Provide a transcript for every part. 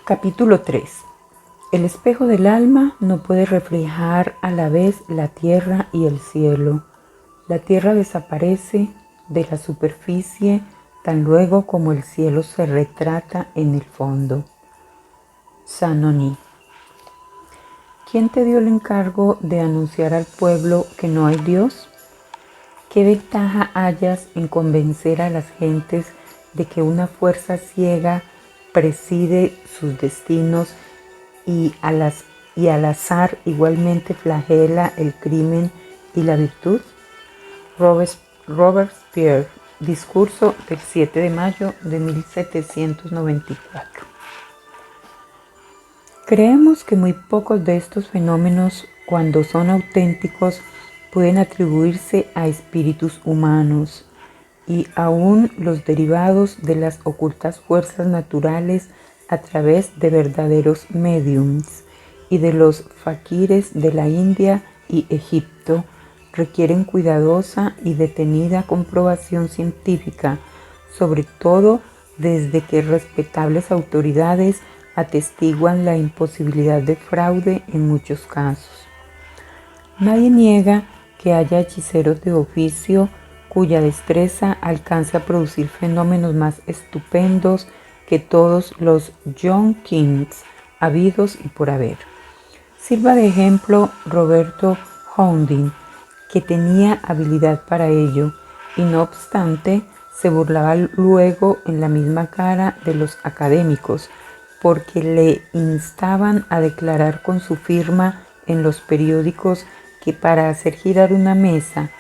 Capítulo 3. El espejo del alma no puede reflejar a la vez la tierra y el cielo. La tierra desaparece de la superficie tan luego como el cielo se retrata en el fondo. Sanoni. ¿Quién te dio el encargo de anunciar al pueblo que no hay Dios? ¿Qué ventaja hayas en convencer a las gentes de que una fuerza ciega preside sus destinos y al azar igualmente flagela el crimen y la virtud? Robespierre, discurso del 7 de mayo de 1794. Creemos que muy pocos de estos fenómenos, cuando son auténticos, pueden atribuirse a espíritus humanos, y aún los derivados de las ocultas fuerzas naturales a través de verdaderos médiums y de los faquires de la India y Egipto requieren cuidadosa y detenida comprobación científica, sobre todo desde que respetables autoridades atestiguan la imposibilidad de fraude en muchos casos. Nadie niega que haya hechiceros de oficio cuya destreza alcance a producir fenómenos más estupendos que todos los John Kings habidos y por haber. Sirva de ejemplo Roberto Houdin, que tenía habilidad para ello y no obstante se burlaba luego en la misma cara de los académicos porque le instaban a declarar con su firma en los periódicos que para hacer girar una mesa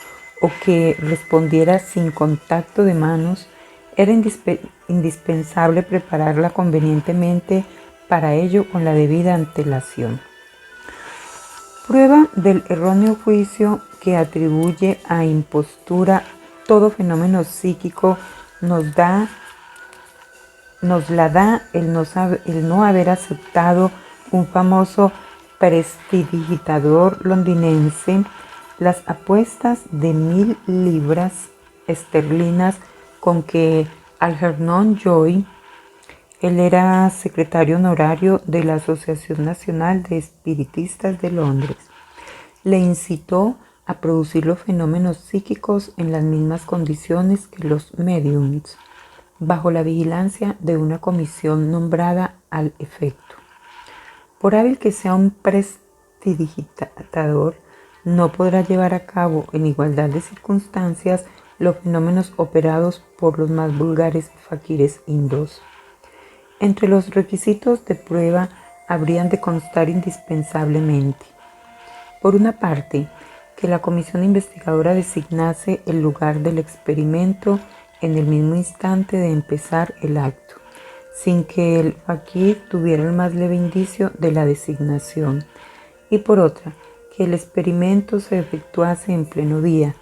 o que respondiera sin contacto de manos era indispensable prepararla convenientemente para ello con la debida antelación. Prueba del erróneo juicio que atribuye a impostura todo fenómeno psíquico nos la da el no haber aceptado un famoso prestidigitador londinense las apuestas de 1,000 libras esterlinas con que Algernon Joy, él era secretario honorario de la Asociación Nacional de Espiritistas de Londres, le incitó a producir los fenómenos psíquicos en las mismas condiciones que los mediums, bajo la vigilancia de una comisión nombrada al efecto. Por hábil que sea un prestidigitador, no podrá llevar a cabo en igualdad de circunstancias los fenómenos operados por los más vulgares faquires hindús. Entre los requisitos de prueba habrían de constar indispensablemente, por una parte, que la comisión investigadora designase el lugar del experimento en el mismo instante de empezar el acto, sin que el faquir tuviera el más leve indicio de la designación, y por otra, que el experimento se efectuase en pleno día,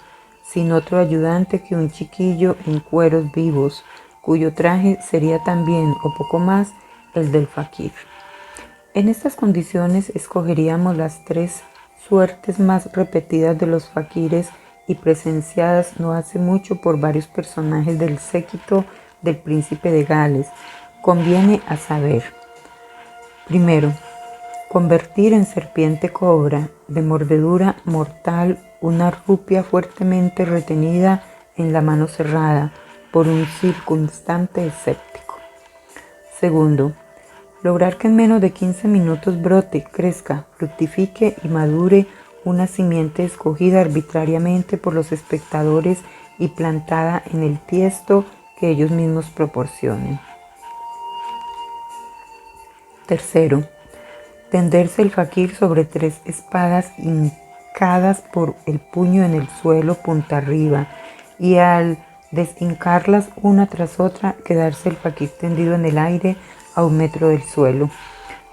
sin otro ayudante que un chiquillo en cueros vivos, cuyo traje sería también, o poco más, el del faquir. En estas condiciones escogeríamos las 3 suertes más repetidas de los faquires y presenciadas no hace mucho por varios personajes del séquito del príncipe de Gales. Conviene a saber: primero, convertir en serpiente cobra de mordedura mortal una rupia fuertemente retenida en la mano cerrada por un circunstante escéptico. Segundo, lograr que en menos de 15 minutos brote, crezca, fructifique y madure una simiente escogida arbitrariamente por los espectadores y plantada en el tiesto que ellos mismos proporcionen. Tercero, tenderse el faquir sobre 3 espadas hincadas por el puño en el suelo punta arriba y al deshincarlas una tras otra quedarse el faquir tendido en el aire a 1 metro del suelo.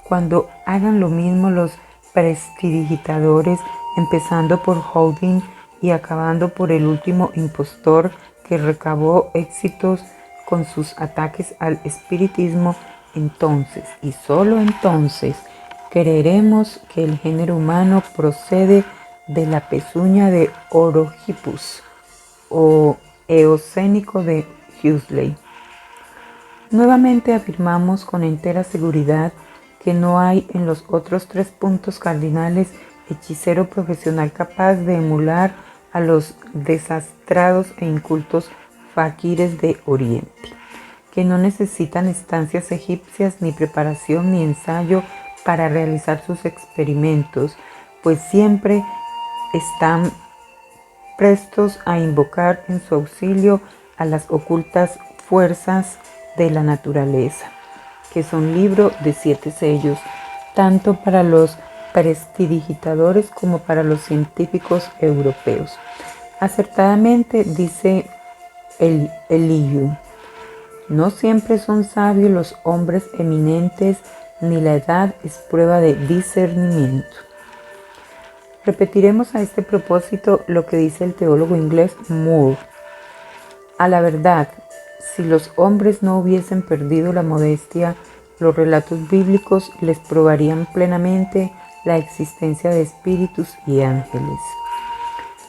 Cuando hagan lo mismo los prestidigitadores, empezando por Houdin y acabando por el último impostor que recabó éxitos con sus ataques al espiritismo, entonces y solo entonces creeremos que el género humano procede de la pezuña de Orohippus o eocénico de Huxley. Nuevamente afirmamos con entera seguridad que no hay en los otros 3 puntos cardinales hechicero profesional capaz de emular a los desastrados e incultos faquires de Oriente, que no necesitan estancias egipcias ni preparación ni ensayo para realizar sus experimentos, pues siempre están prestos a invocar en su auxilio a las ocultas fuerzas de la naturaleza, que son libro de 7 sellos, tanto para los prestidigitadores como para los científicos europeos. Acertadamente dice Elihu: no siempre son sabios los hombres eminentes, ni la edad es prueba de discernimiento. Repetiremos a este propósito lo que dice el teólogo inglés Moore: a la verdad, si los hombres no hubiesen perdido la modestia, los relatos bíblicos les probarían plenamente la existencia de espíritus y ángeles.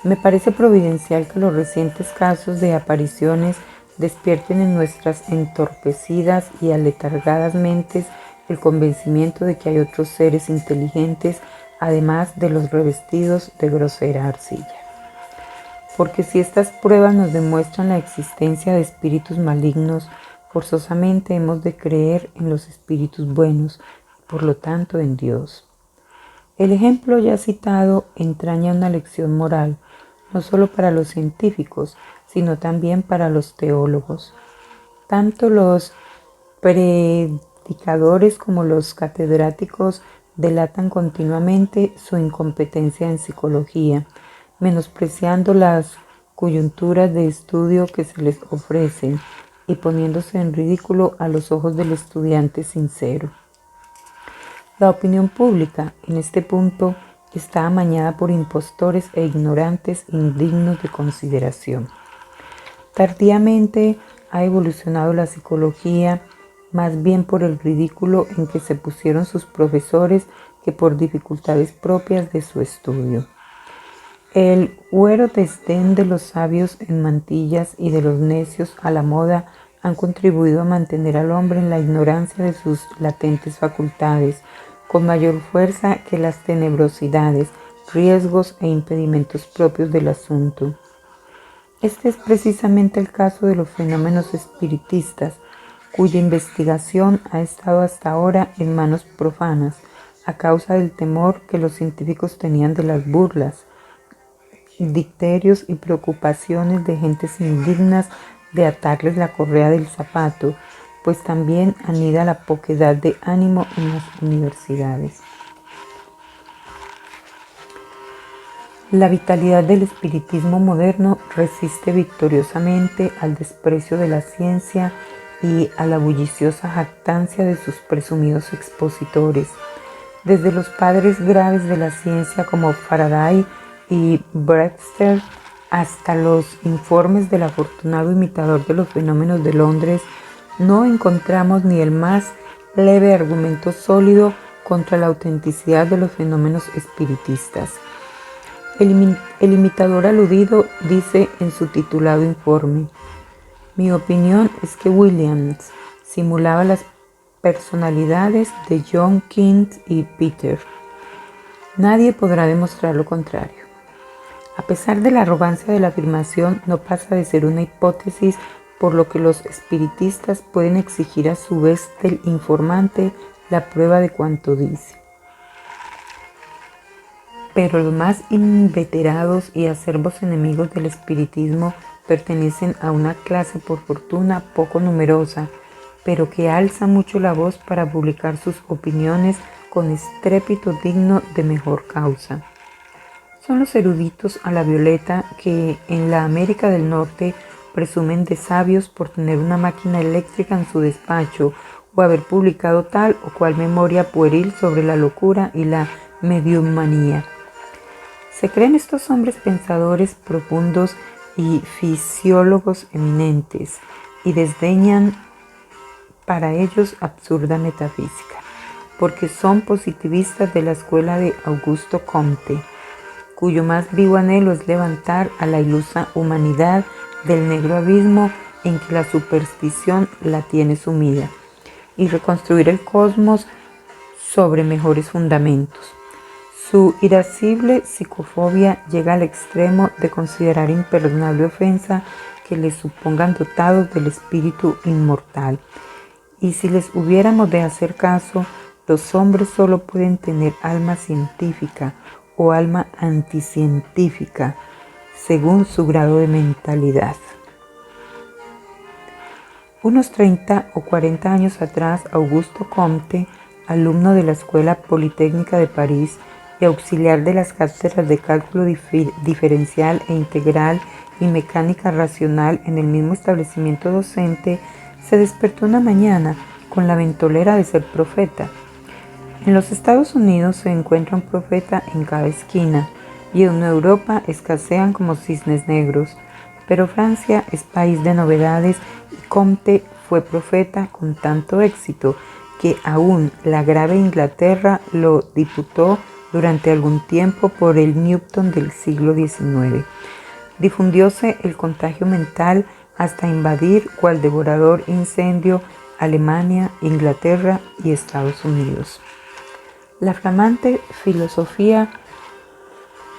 Me parece providencial que los recientes casos de apariciones despierten en nuestras entorpecidas y aletargadas mentes el convencimiento de que hay otros seres inteligentes, además de los revestidos de grosera arcilla. Porque si estas pruebas nos demuestran la existencia de espíritus malignos, forzosamente hemos de creer en los espíritus buenos, por lo tanto en Dios. El ejemplo ya citado entraña una lección moral, no solo para los científicos, sino también para los teólogos. Tanto los predicadores como los catedráticos delatan continuamente su incompetencia en psicología, menospreciando las coyunturas de estudio que se les ofrecen y poniéndose en ridículo a los ojos del estudiante sincero. La opinión pública, en este punto, está amañada por impostores e ignorantes indignos de consideración. Tardíamente ha evolucionado la psicología, más bien por el ridículo en que se pusieron sus profesores que por dificultades propias de su estudio. El huero desdén de los sabios en mantillas y de los necios a la moda han contribuido a mantener al hombre en la ignorancia de sus latentes facultades, con mayor fuerza que las tenebrosidades, riesgos e impedimentos propios del asunto. Este es precisamente el caso de los fenómenos espiritistas, cuya investigación ha estado hasta ahora en manos profanas, a causa del temor que los científicos tenían de las burlas, dicterios y preocupaciones de gentes indignas de atarles la correa del zapato, pues también anida la poquedad de ánimo en las universidades. La vitalidad del espiritismo moderno resiste victoriosamente al desprecio de la ciencia y a la bulliciosa jactancia de sus presumidos expositores. Desde los padres graves de la ciencia como Faraday y Brewster hasta los informes del afortunado imitador de los fenómenos de Londres, no encontramos ni el más leve argumento sólido contra la autenticidad de los fenómenos espiritistas. El imitador aludido dice en su titulado informe: mi opinión es que Williams simulaba las personalidades de John, Keith y Peter. Nadie podrá demostrar lo contrario. A pesar de la arrogancia de la afirmación, no pasa de ser una hipótesis, por lo que los espiritistas pueden exigir a su vez del informante la prueba de cuanto dice. Pero los más inveterados y acervos enemigos del espiritismo pertenecen a una clase por fortuna poco numerosa, pero que alza mucho la voz para publicar sus opiniones con estrépito digno de mejor causa. Son los eruditos a la violeta que en la América del Norte presumen de sabios por tener una máquina eléctrica en su despacho o haber publicado tal o cual memoria pueril sobre la locura y la mediumanía. Se creen estos hombres pensadores profundos y fisiólogos eminentes y desdeñan para ellos absurda metafísica, porque son positivistas de la escuela de Augusto Comte, cuyo más vivo anhelo es levantar a la ilusa humanidad del negro abismo en que la superstición la tiene sumida y reconstruir el cosmos sobre mejores fundamentos. Su irascible psicofobia llega al extremo de considerar imperdonable ofensa que les supongan dotados del espíritu inmortal. Y si les hubiéramos de hacer caso, los hombres solo pueden tener alma científica o alma anticientífica, según su grado de mentalidad. Unos 30 o 40 años atrás, Auguste Comte, alumno de la Escuela Politécnica de París y auxiliar de las cátedras de cálculo diferencial e integral y mecánica racional en el mismo establecimiento docente, se despertó una mañana con la ventolera de ser profeta. En los Estados Unidos se encuentra un profeta en cada esquina y en Europa escasean como cisnes negros, pero Francia es país de novedades y Comte fue profeta con tanto éxito que aún la grave Inglaterra lo diputó durante algún tiempo por el Newton del siglo XIX. Difundióse el contagio mental hasta invadir cual devorador incendio Alemania, Inglaterra y Estados Unidos. La flamante filosofía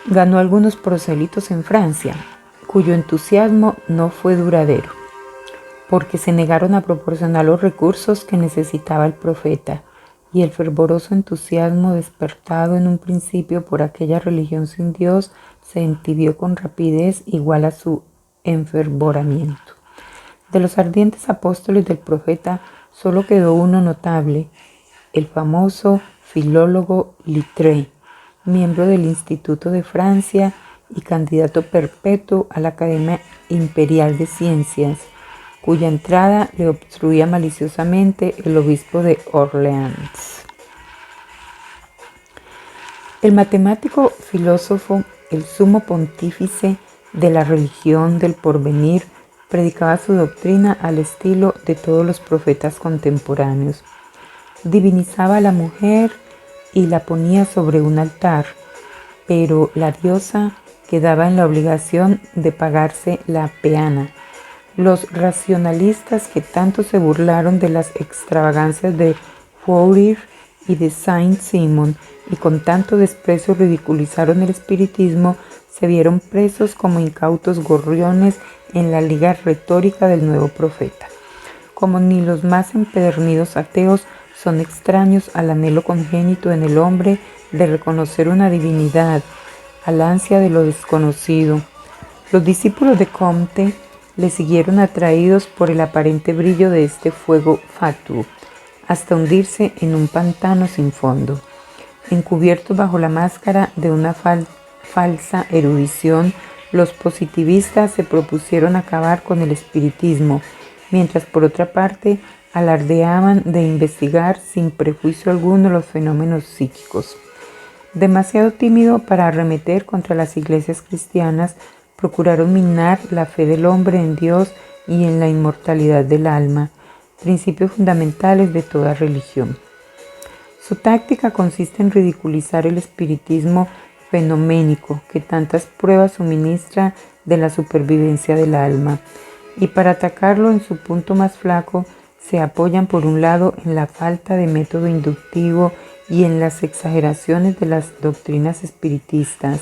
ganó algunos prosélitos en Francia, cuyo entusiasmo no fue duradero, porque se negaron a proporcionar los recursos que necesitaba el profeta, y el fervoroso entusiasmo despertado en un principio por aquella religión sin Dios se entibió con rapidez igual a su enfervoramiento. De los ardientes apóstoles del profeta solo quedó uno notable, el famoso filólogo Littré, miembro del Instituto de Francia y candidato perpetuo a la Academia Imperial de Ciencias, cuya entrada le obstruía maliciosamente el obispo de Orleans. El matemático filósofo, el sumo pontífice de la religión del porvenir, predicaba su doctrina al estilo de todos los profetas contemporáneos. Divinizaba a la mujer y la ponía sobre un altar, pero la diosa quedaba en la obligación de pagarse la peana. Los racionalistas que tanto se burlaron de las extravagancias de Fourier y de Saint-Simon y con tanto desprecio ridiculizaron el espiritismo, se vieron presos como incautos gorriones en la liga retórica del nuevo profeta. Como ni los más empedernidos ateos son extraños al anhelo congénito en el hombre de reconocer una divinidad, al ansia de lo desconocido. Los discípulos de Comte le siguieron atraídos por el aparente brillo de este fuego fatuo, hasta hundirse en un pantano sin fondo. Encubiertos bajo la máscara de una falsa erudición, los positivistas se propusieron acabar con el espiritismo, mientras por otra parte alardeaban de investigar sin prejuicio alguno los fenómenos psíquicos. Demasiado tímido para arremeter contra las iglesias cristianas, procuraron minar la fe del hombre en Dios y en la inmortalidad del alma, principios fundamentales de toda religión. Su táctica consiste en ridiculizar el espiritismo fenoménico que tantas pruebas suministra de la supervivencia del alma, y para atacarlo en su punto más flaco se apoyan por un lado en la falta de método inductivo y en las exageraciones de las doctrinas espiritistas,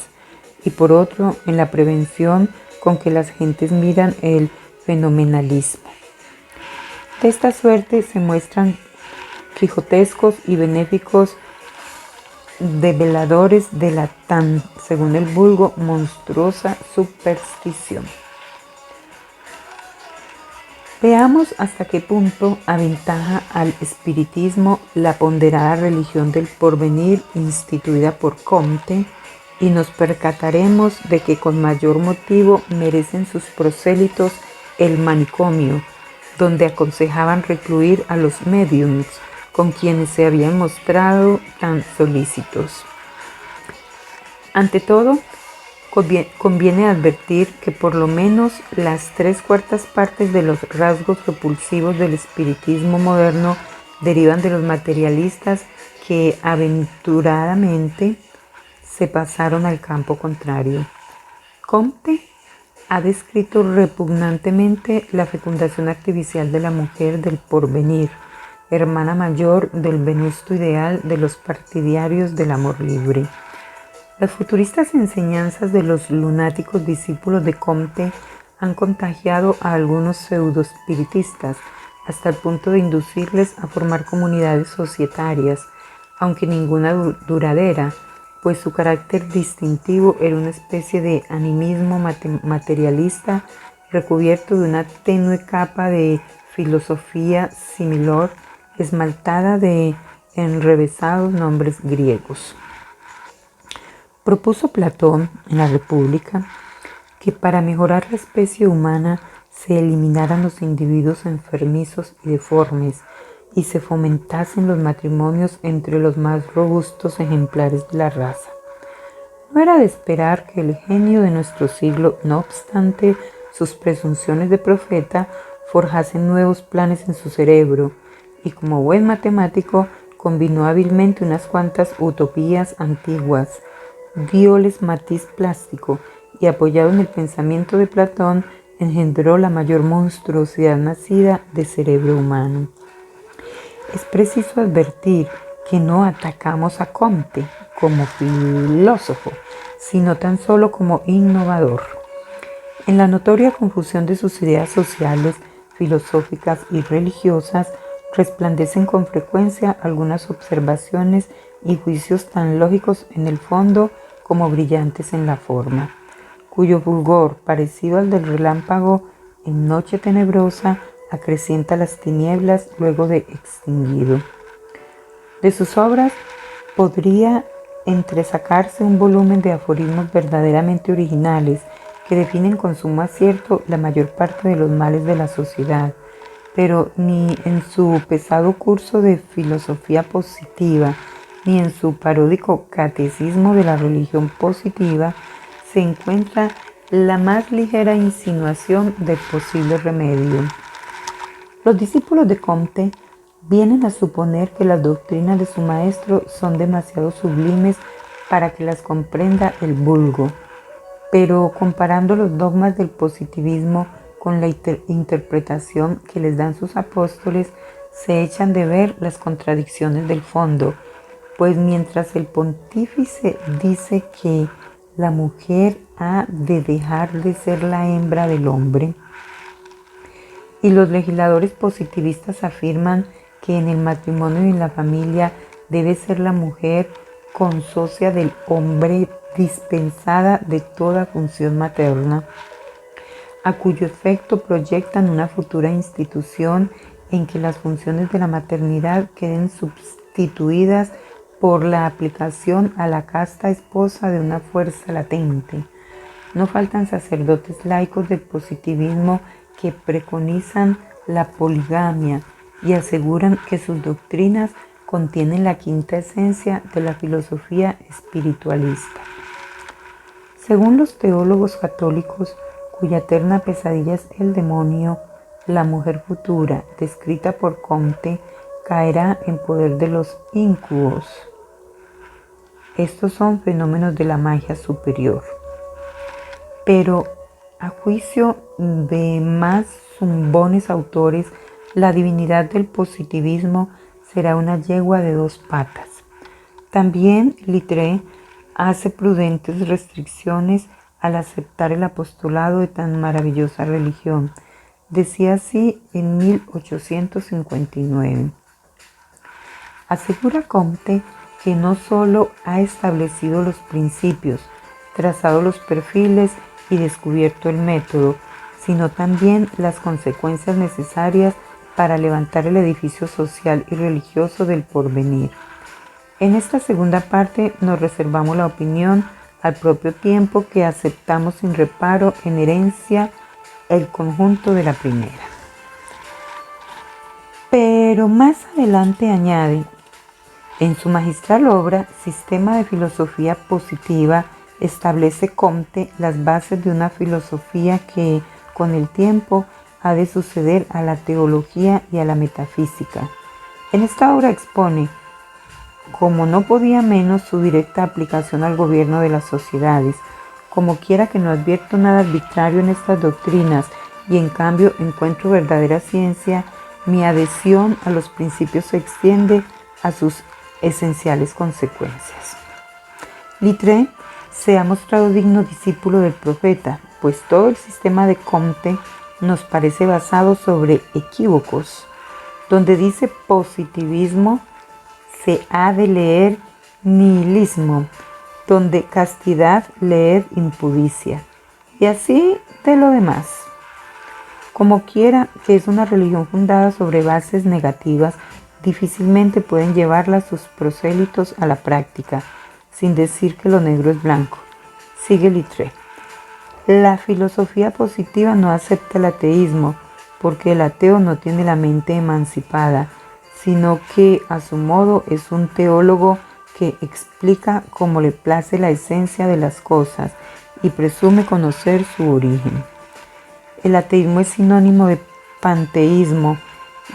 y por otro en la prevención con que las gentes miran el fenomenalismo. De esta suerte se muestran quijotescos y benéficos develadores de la tan, según el vulgo, monstruosa superstición. Veamos hasta qué punto aventaja al espiritismo la ponderada religión del porvenir instituida por Comte, y nos percataremos de que con mayor motivo merecen sus prosélitos el manicomio, donde aconsejaban recluir a los médiums, con quienes se habían mostrado tan solícitos. Ante todo, conviene advertir que por lo menos las 3/4 partes de los rasgos repulsivos del espiritismo moderno derivan de los materialistas que aventuradamente se pasaron al campo contrario. Comte ha descrito repugnantemente la fecundación artificial de la mujer del porvenir, hermana mayor del venusto ideal de los partidarios del amor libre. Las futuristas enseñanzas de los lunáticos discípulos de Comte han contagiado a algunos pseudoespiritistas hasta el punto de inducirles a formar comunidades societarias, aunque ninguna duradera, pues su carácter distintivo era una especie de animismo materialista recubierto de una tenue capa de filosofía similor esmaltada de enrevesados nombres griegos. Propuso Platón en la República que para mejorar la especie humana se eliminaran los individuos enfermizos y deformes y se fomentasen los matrimonios entre los más robustos ejemplares de la raza. No era de esperar que el genio de nuestro siglo, no obstante sus presunciones de profeta, forjase nuevos planes en su cerebro y como buen matemático combinó hábilmente unas cuantas utopías antiguas, dióles matiz plástico y apoyado en el pensamiento de Platón engendró la mayor monstruosidad nacida de cerebro humano. Es preciso advertir que no atacamos a Comte como filósofo, sino tan solo como innovador. En la notoria confusión de sus ideas sociales, filosóficas y religiosas, resplandecen con frecuencia algunas observaciones y juicios tan lógicos en el fondo como brillantes en la forma, cuyo fulgor, parecido al del relámpago en noche tenebrosa, acrecienta las tinieblas luego de extinguido. De sus obras podría entresacarse un volumen de aforismos verdaderamente originales que definen con sumo acierto la mayor parte de los males de la sociedad, pero ni en su pesado curso de filosofía positiva, ni en su paródico catecismo de la religión positiva, se encuentra la más ligera insinuación del posible remedio. Los discípulos de Comte vienen a suponer que las doctrinas de su maestro son demasiado sublimes para que las comprenda el vulgo, pero comparando los dogmas del positivismo con la interpretación que les dan sus apóstoles, se echan de ver las contradicciones del fondo, pues mientras el pontífice dice que la mujer ha de dejar de ser la hembra del hombre, y los legisladores positivistas afirman que en el matrimonio y en la familia debe ser la mujer consocia del hombre, dispensada de toda función materna, a cuyo efecto proyectan una futura institución en que las funciones de la maternidad queden sustituidas por la aplicación a la casta esposa de una fuerza latente. No faltan sacerdotes laicos del positivismo que preconizan la poligamia y aseguran que sus doctrinas contienen la quinta esencia de la filosofía espiritualista. Según los teólogos católicos, cuya eterna pesadilla es el demonio, la mujer futura, descrita por Comte, caerá en poder de los incubos. Estos son fenómenos de la magia superior. Pero, a juicio de más zumbones autores, la divinidad del positivismo será una yegua de dos patas. También Littré hace prudentes restricciones al aceptar el apostolado de tan maravillosa religión. Decía así en 1859. Asegura Comte que no solo ha establecido los principios, trazado los perfiles y descubierto el método, sino también las consecuencias necesarias para levantar el edificio social y religioso del porvenir. En esta segunda parte nos reservamos la opinión al propio tiempo que aceptamos sin reparo en herencia el conjunto de la primera. Pero más adelante añade, en su magistral obra Sistema de Filosofía Positiva, establece Comte las bases de una filosofía que, con el tiempo, ha de suceder a la teología y a la metafísica. En esta obra expone, como no podía menos, su directa aplicación al gobierno de las sociedades, Como quiera que no advierto nada arbitrario en estas doctrinas y en cambio encuentro verdadera ciencia, mi adhesión a los principios se extiende a sus esenciales consecuencias. Littré se ha mostrado digno discípulo del profeta, pues todo el sistema de Comte nos parece basado sobre equívocos. Donde dice positivismo, se ha de leer nihilismo, donde castidad, leed impudicia, y así de lo demás. Como quiera que es una religión fundada sobre bases negativas, difícilmente pueden llevarla sus prosélitos a la práctica, sin decir que lo negro es blanco. Sigue Littré. La filosofía positiva no acepta el ateísmo, porque el ateo no tiene la mente emancipada, sino que a su modo es un teólogo que explica como le place la esencia de las cosas y presume conocer su origen. El ateísmo es sinónimo de panteísmo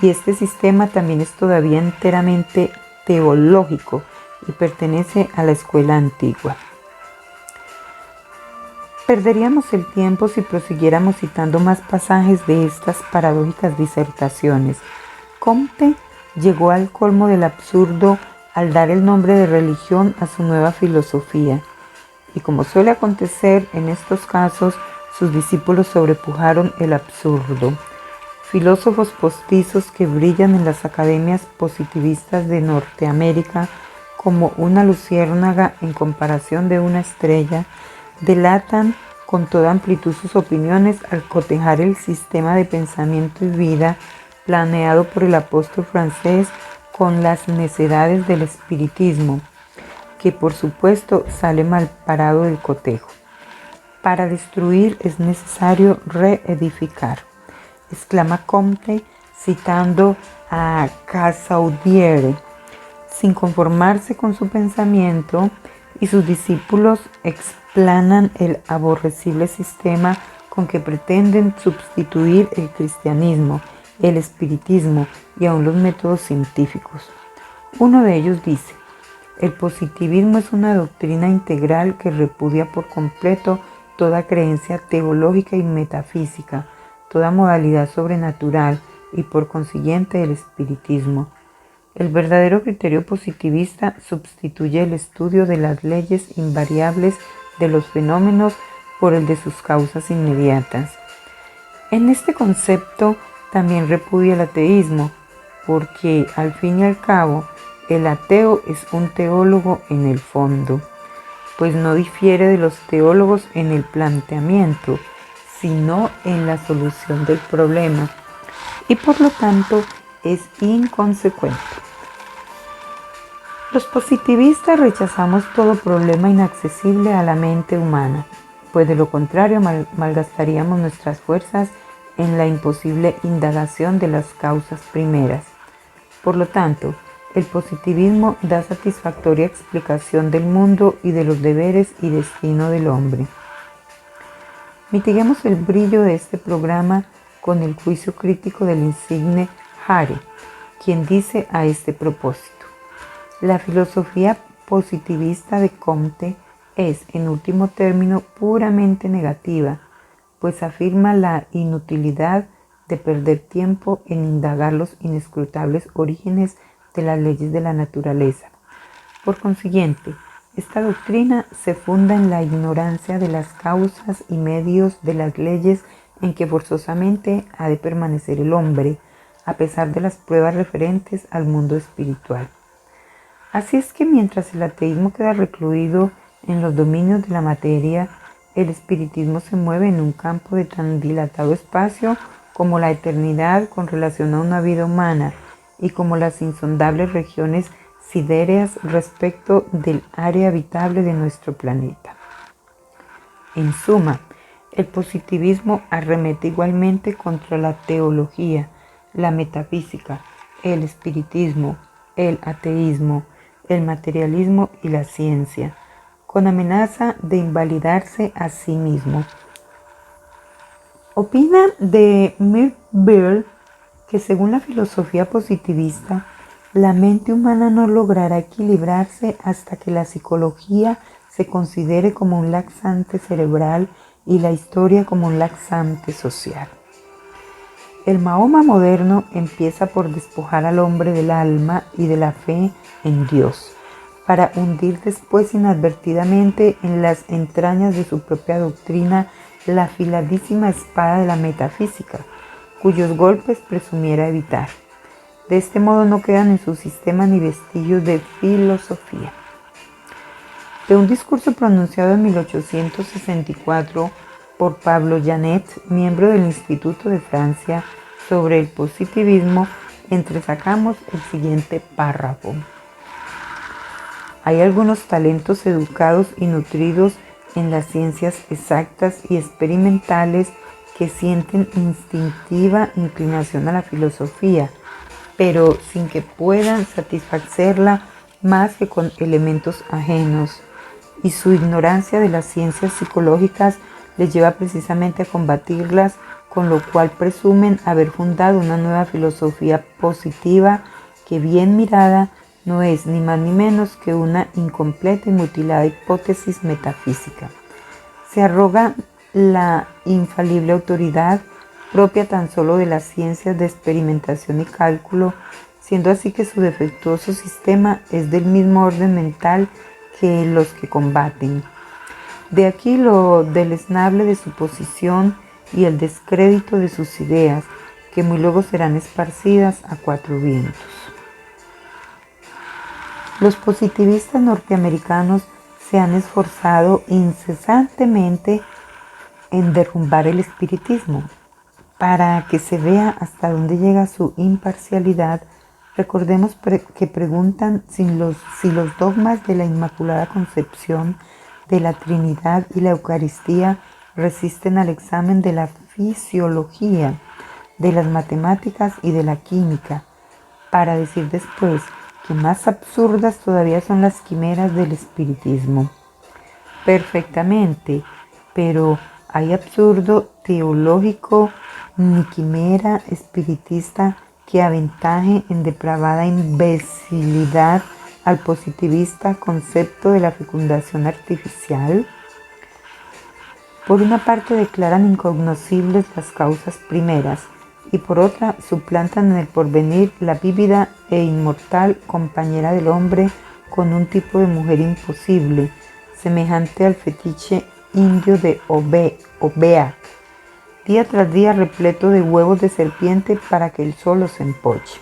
y este sistema también es todavía enteramente teológico y pertenece a la escuela antigua. Perderíamos el tiempo si prosiguiéramos citando más pasajes de estas paradójicas disertaciones. Comte llegó al colmo del absurdo al dar el nombre de religión a su nueva filosofía, y como suele acontecer en estos casos, sus discípulos sobrepujaron el absurdo. Filósofos postizos que brillan en las academias positivistas de Norteamérica como una luciérnaga en comparación de una estrella, delatan con toda amplitud sus opiniones al cotejar el sistema de pensamiento y vida planeado por el apóstol francés con las necedades del espiritismo, que por supuesto sale mal parado del cotejo. Para destruir es necesario reedificar, exclama Comte citando a Cassaudiere. Sin conformarse con su pensamiento, y sus discípulos explanan el aborrecible sistema con que pretenden sustituir el cristianismo, el espiritismo y aún los métodos científicos. Uno de ellos dice: el positivismo es una doctrina integral que repudia por completo toda creencia teológica y metafísica, toda modalidad sobrenatural y por consiguiente el espiritismo. El verdadero criterio positivista sustituye el estudio de las leyes invariables de los fenómenos por el de sus causas inmediatas. En este concepto también repudia el ateísmo, porque al fin y al cabo el ateo es un teólogo en el fondo, pues no difiere de los teólogos en el planteamiento, sino en la solución del problema, y por lo tanto es inconsecuente. Los positivistas rechazamos todo problema inaccesible a la mente humana, pues de lo contrario malgastaríamos nuestras fuerzas en la imposible indagación de las causas primeras. Por lo tanto, el positivismo da satisfactoria explicación del mundo y de los deberes y destino del hombre. Mitiguemos el brillo de este programa con el juicio crítico del insigne Hare, quien dice a este propósito: la filosofía positivista de Comte es, en último término, puramente negativa, pues afirma la inutilidad de perder tiempo en indagar los inescrutables orígenes de las leyes de la naturaleza. Por consiguiente, esta doctrina se funda en la ignorancia de las causas y medios de las leyes en que forzosamente ha de permanecer el hombre, a pesar de las pruebas referentes al mundo espiritual. Así es que mientras el ateísmo queda recluido en los dominios de la materia, el espiritismo se mueve en un campo de tan dilatado espacio como la eternidad con relación a una vida humana y como las insondables regiones sidéreas respecto del área habitable de nuestro planeta. En suma, el positivismo arremete igualmente contra la teología, la metafísica, el espiritismo, el ateísmo, el materialismo y la ciencia, con amenaza de invalidarse a sí mismo. Opina de Mirbeer que según la filosofía positivista, la mente humana no logrará equilibrarse hasta que la psicología se considere como un laxante cerebral y la historia como un laxante social. El Mahoma moderno empieza por despojar al hombre del alma y de la fe en Dios, para hundir después inadvertidamente en las entrañas de su propia doctrina la afiladísima espada de la metafísica, cuyos golpes presumiera evitar. De este modo no quedan en su sistema ni vestigios de filosofía. De un discurso pronunciado en 1864 por Pablo Janet, miembro del Instituto de Francia, sobre el positivismo, entresacamos el siguiente párrafo. Hay algunos talentos educados y nutridos en las ciencias exactas y experimentales que sienten instintiva inclinación a la filosofía, pero sin que puedan satisfacerla más que con elementos ajenos, y su ignorancia de las ciencias psicológicas les lleva precisamente a combatirlas, con lo cual presumen haber fundado una nueva filosofía positiva que, bien mirada, no es ni más ni menos que una incompleta y mutilada hipótesis metafísica. Se arroga la infalible autoridad propia tan solo de las ciencias de experimentación y cálculo, siendo así que su defectuoso sistema es del mismo orden mental que los que combaten. De aquí lo deleznable de su posición y el descrédito de sus ideas, que muy luego serán esparcidas a cuatro vientos. Los positivistas norteamericanos se han esforzado incesantemente en derrumbar el espiritismo. Para que se vea hasta dónde llega su imparcialidad, recordemos que preguntan si los dogmas de la Inmaculada Concepción, de la Trinidad y la Eucaristía resisten al examen de la fisiología, de las matemáticas y de la química, para decir después que más absurdas todavía son las quimeras del espiritismo. Perfectamente, pero ¿hay absurdo teológico ni quimera espiritista que aventaje en depravada imbecilidad al positivista concepto de la fecundación artificial? Por una parte declaran incognoscibles las causas primeras, y por otra suplantan en el porvenir la vívida e inmortal compañera del hombre con un tipo de mujer imposible, semejante al fetiche indio de Obeah, día tras día repleto de huevos de serpiente para que el sol los empoche.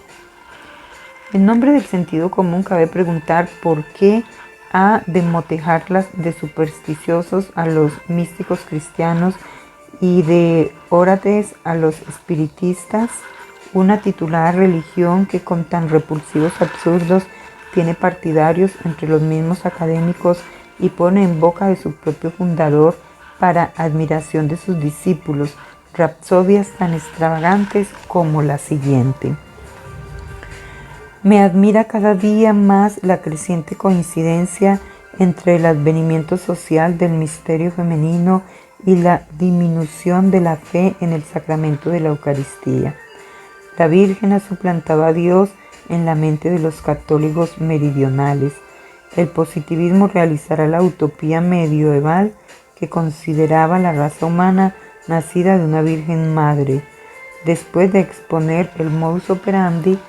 En nombre del sentido común cabe preguntar por qué ha de motejarlas de supersticiosos a los místicos cristianos y de órates a los espiritistas, una titulada religión que con tan repulsivos absurdos tiene partidarios entre los mismos académicos y pone en boca de su propio fundador, para admiración de sus discípulos, rapsodias tan extravagantes como la siguiente. Me admira cada día más la creciente coincidencia entre el advenimiento social del misterio femenino y la disminución de la fe en el sacramento de la Eucaristía. La Virgen ha suplantado a Dios en la mente de los católicos meridionales. El positivismo realizará la utopía medieval que consideraba la raza humana nacida de una Virgen Madre. Después de exponer el modus operandi,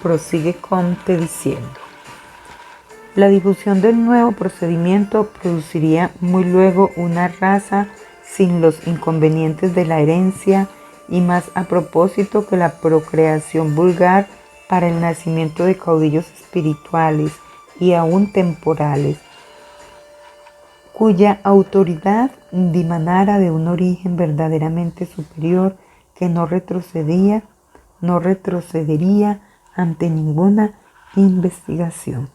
prosigue Comte diciendo: la difusión del nuevo procedimiento produciría muy luego una raza sin los inconvenientes de la herencia y más a propósito que la procreación vulgar para el nacimiento de caudillos espirituales y aún temporales, cuya autoridad dimanara de un origen verdaderamente superior que no retrocedería ante ninguna investigación.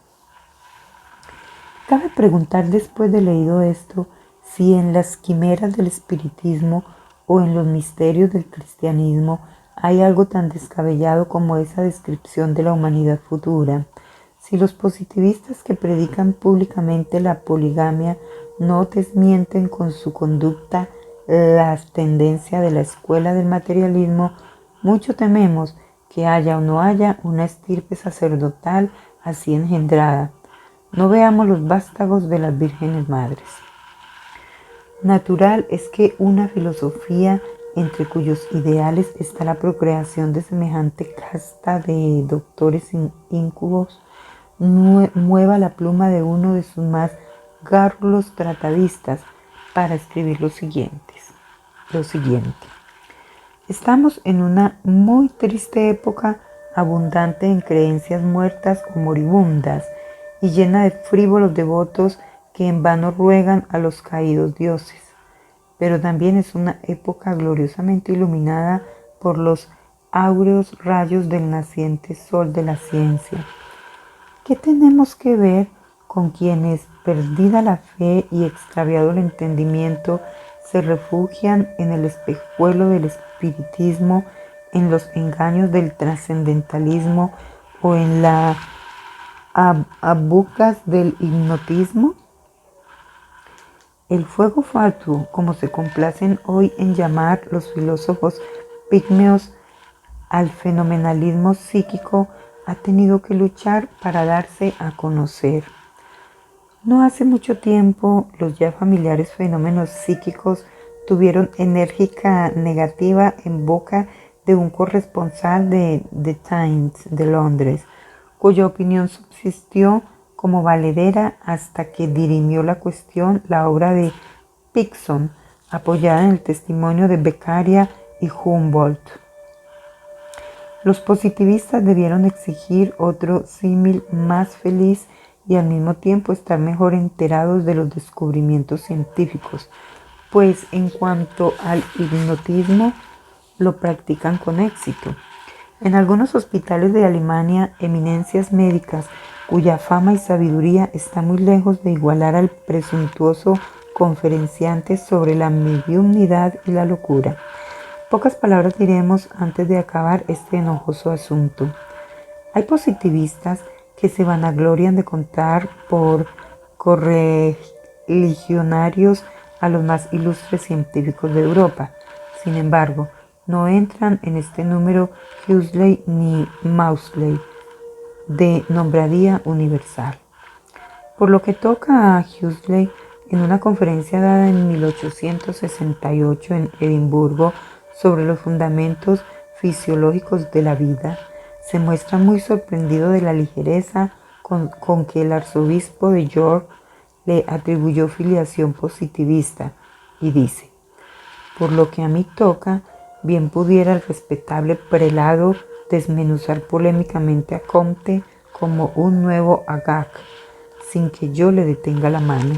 Cabe preguntar, después de leído esto, si en las quimeras del espiritismo o en los misterios del cristianismo hay algo tan descabellado como esa descripción de la humanidad futura. Si los positivistas que predican públicamente la poligamia no desmienten con su conducta la tendencia de la escuela del materialismo, mucho tememos que haya o no haya una estirpe sacerdotal así engendrada. No veamos los vástagos de las vírgenes madres. Natural es que una filosofía entre cuyos ideales está la procreación de semejante casta de doctores íncubos mueva la pluma de uno de sus más gárrulos tratadistas para escribir lo siguiente. Estamos en una muy triste época, abundante en creencias muertas o moribundas y llena de frívolos devotos que en vano ruegan a los caídos dioses. Pero también es una época gloriosamente iluminada por los áureos rayos del naciente sol de la ciencia. ¿Qué tenemos que ver con quienes, perdida la fe y extraviado el entendimiento, se refugian en el espejuelo del espiritismo, en los engaños del trascendentalismo o en las abucas del hipnotismo? El fuego fatuo, como se complacen hoy en llamar los filósofos pigmeos al fenomenalismo psíquico, ha tenido que luchar para darse a conocer. No hace mucho tiempo, los ya familiares fenómenos psíquicos tuvieron enérgica negativa en boca de un corresponsal de The Times de Londres, cuya opinión subsistió como valedera hasta que dirimió la cuestión la obra de Pixon, apoyada en el testimonio de Beccaria y Humboldt. Los positivistas debieron exigir otro símil más feliz y al mismo tiempo estar mejor enterados de los descubrimientos científicos, pues en cuanto al hipnotismo lo practican con éxito. En algunos hospitales de Alemania, eminencias médicas cuya fama y sabiduría está muy lejos de igualar al presuntuoso conferenciante sobre la mediumnidad y la locura. Pocas palabras diremos antes de acabar este enojoso asunto. Hay positivistas que se vanaglorian de contar por correligionarios a los más ilustres científicos de Europa. Sin embargo, no entran en este número Huxley ni Maudsley, de nombradía universal. Por lo que toca a Huxley, en una conferencia dada en 1868 en Edimburgo sobre los fundamentos fisiológicos de la vida, se muestra muy sorprendido de la ligereza con que el arzobispo de York le atribuyó filiación positivista y dice: por lo que a mí toca, bien pudiera el respetable prelado desmenuzar polémicamente a Comte como un nuevo Agag, sin que yo le detenga la mano.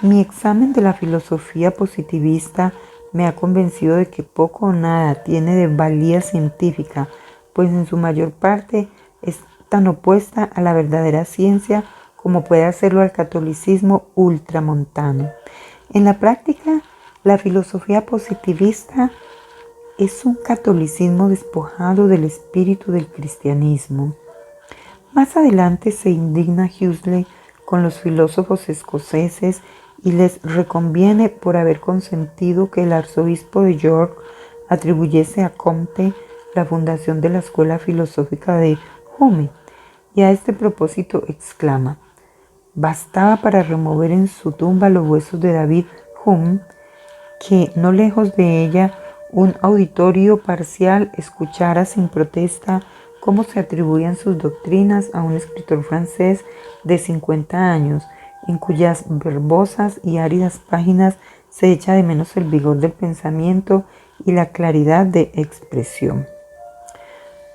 Mi examen de la filosofía positivista me ha convencido de que poco o nada tiene de valía científica, pues en su mayor parte es tan opuesta a la verdadera ciencia como puede hacerlo al catolicismo ultramontano. En la práctica, la filosofía positivista es un catolicismo despojado del espíritu del cristianismo. Más adelante se indigna Huxley con los filósofos escoceses y les reconviene por haber consentido que el arzobispo de York atribuyese a Comte la fundación de la escuela filosófica de Hume, y a este propósito exclama: bastaba para remover en su tumba los huesos de David Hume, que no lejos de ella un auditorio parcial escuchara sin protesta cómo se atribuían sus doctrinas a un escritor francés de 50 años, en cuyas verbosas y áridas páginas se echa de menos el vigor del pensamiento y la claridad de expresión.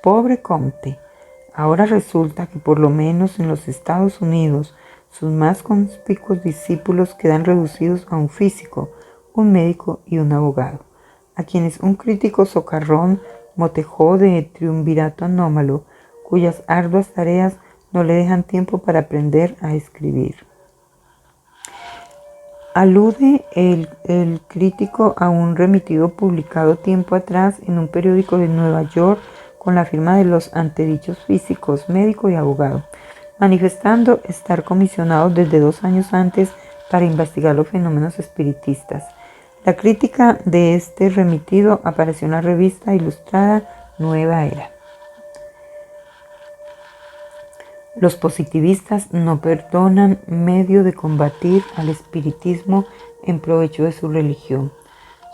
Pobre Comte, ahora resulta que por lo menos en los Estados Unidos sus más conspicuos discípulos quedan reducidos a un físico, un médico y un abogado, a quienes un crítico socarrón motejó de triunvirato anómalo, cuyas arduas tareas no le dejan tiempo para aprender a escribir. Alude el crítico a un remitido publicado tiempo atrás en un periódico de Nueva York con la firma de los antedichos físicos, médico y abogado, manifestando estar comisionados desde 2 años antes para investigar los fenómenos espiritistas. La crítica de este remitido apareció en la revista ilustrada Nueva Era. Los positivistas no perdonan medio de combatir al espiritismo en provecho de su religión.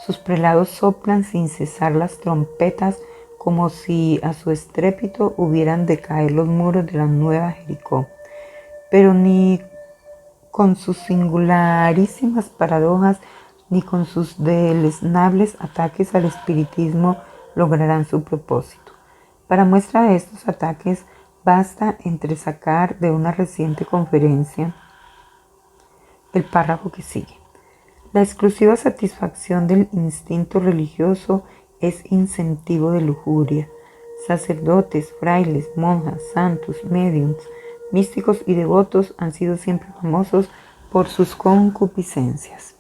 Sus prelados soplan sin cesar las trompetas como si a su estrépito hubieran de caer los muros de la nueva Jericó. Pero ni con sus singularísimas paradojas ni con sus deleznables ataques al espiritismo lograrán su propósito. Para muestra de estos ataques basta entresacar de una reciente conferencia el párrafo que sigue. La exclusiva satisfacción del instinto religioso es incentivo de lujuria. Sacerdotes, frailes, monjas, santos, médiums, místicos y devotos han sido siempre famosos por sus concupiscencias.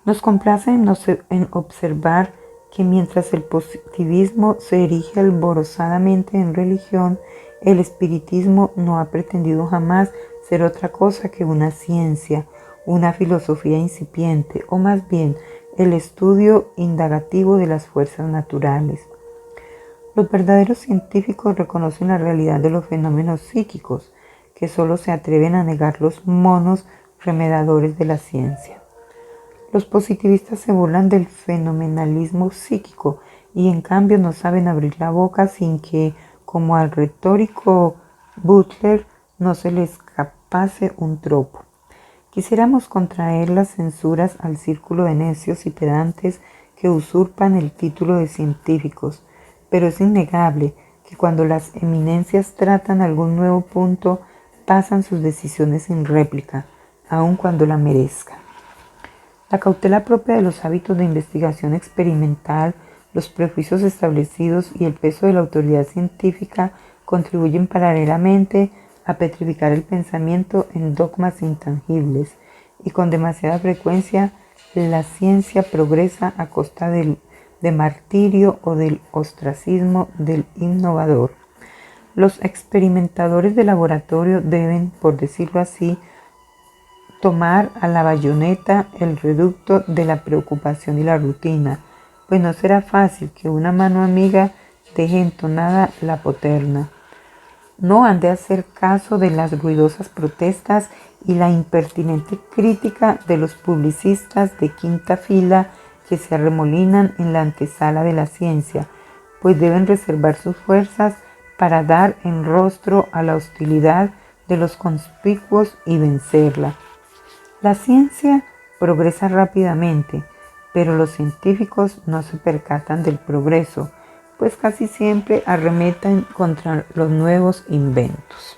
Nos complace en observar que mientras el positivismo se erige alborozadamente en religión, el espiritismo no ha pretendido jamás ser otra cosa que una ciencia, una filosofía incipiente, o más bien el estudio indagativo de las fuerzas naturales. Los verdaderos científicos reconocen la realidad de los fenómenos psíquicos, que solo se atreven a negar los monos remedadores de la ciencia. Los positivistas se burlan del fenomenalismo psíquico y en cambio no saben abrir la boca sin que, como al retórico Butler, no se le escapase un tropo. Quisiéramos contraer las censuras al círculo de necios y pedantes que usurpan el título de científicos, pero es innegable que cuando las eminencias tratan algún nuevo punto, pasan sus decisiones sin réplica, aun cuando la merezcan. La cautela propia de los hábitos de investigación experimental, los prejuicios establecidos y el peso de la autoridad científica contribuyen paralelamente a petrificar el pensamiento en dogmas intangibles, y con demasiada frecuencia la ciencia progresa a costa del martirio o del ostracismo del innovador. Los experimentadores de laboratorio deben, por decirlo así, tomar a la bayoneta el reducto de la preocupación y la rutina, pues no será fácil que una mano amiga deje entonada la poterna. No han de hacer caso de las ruidosas protestas y la impertinente crítica de los publicistas de quinta fila que se arremolinan en la antesala de la ciencia, pues deben reservar sus fuerzas para dar en rostro a la hostilidad de los conspicuos y vencerla. La ciencia progresa rápidamente, pero los científicos no se percatan del progreso, pues casi siempre arremetan contra los nuevos inventos.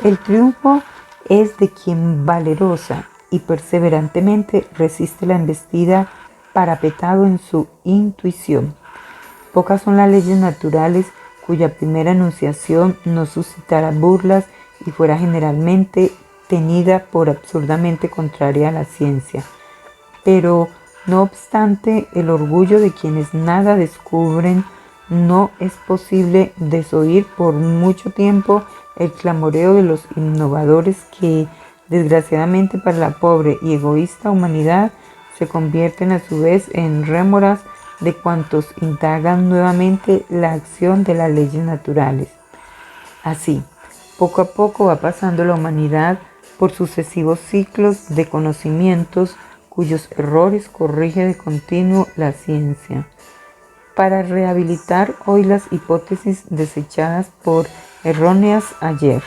El triunfo es de quien valerosa y perseverantemente resiste la embestida parapetado en su intuición. Pocas son las leyes naturales cuya primera enunciación no suscitara burlas y fuera generalmente tenida por absurdamente contraria a la ciencia. Pero, no obstante, el orgullo de quienes nada descubren, no es posible desoír por mucho tiempo el clamoreo de los innovadores que, desgraciadamente para la pobre y egoísta humanidad, se convierten a su vez en rémoras de cuantos indagan nuevamente la acción de las leyes naturales. Así, poco a poco va pasando la humanidad por sucesivos ciclos de conocimientos cuyos errores corrige de continuo la ciencia, para rehabilitar hoy las hipótesis desechadas por erróneas ayer.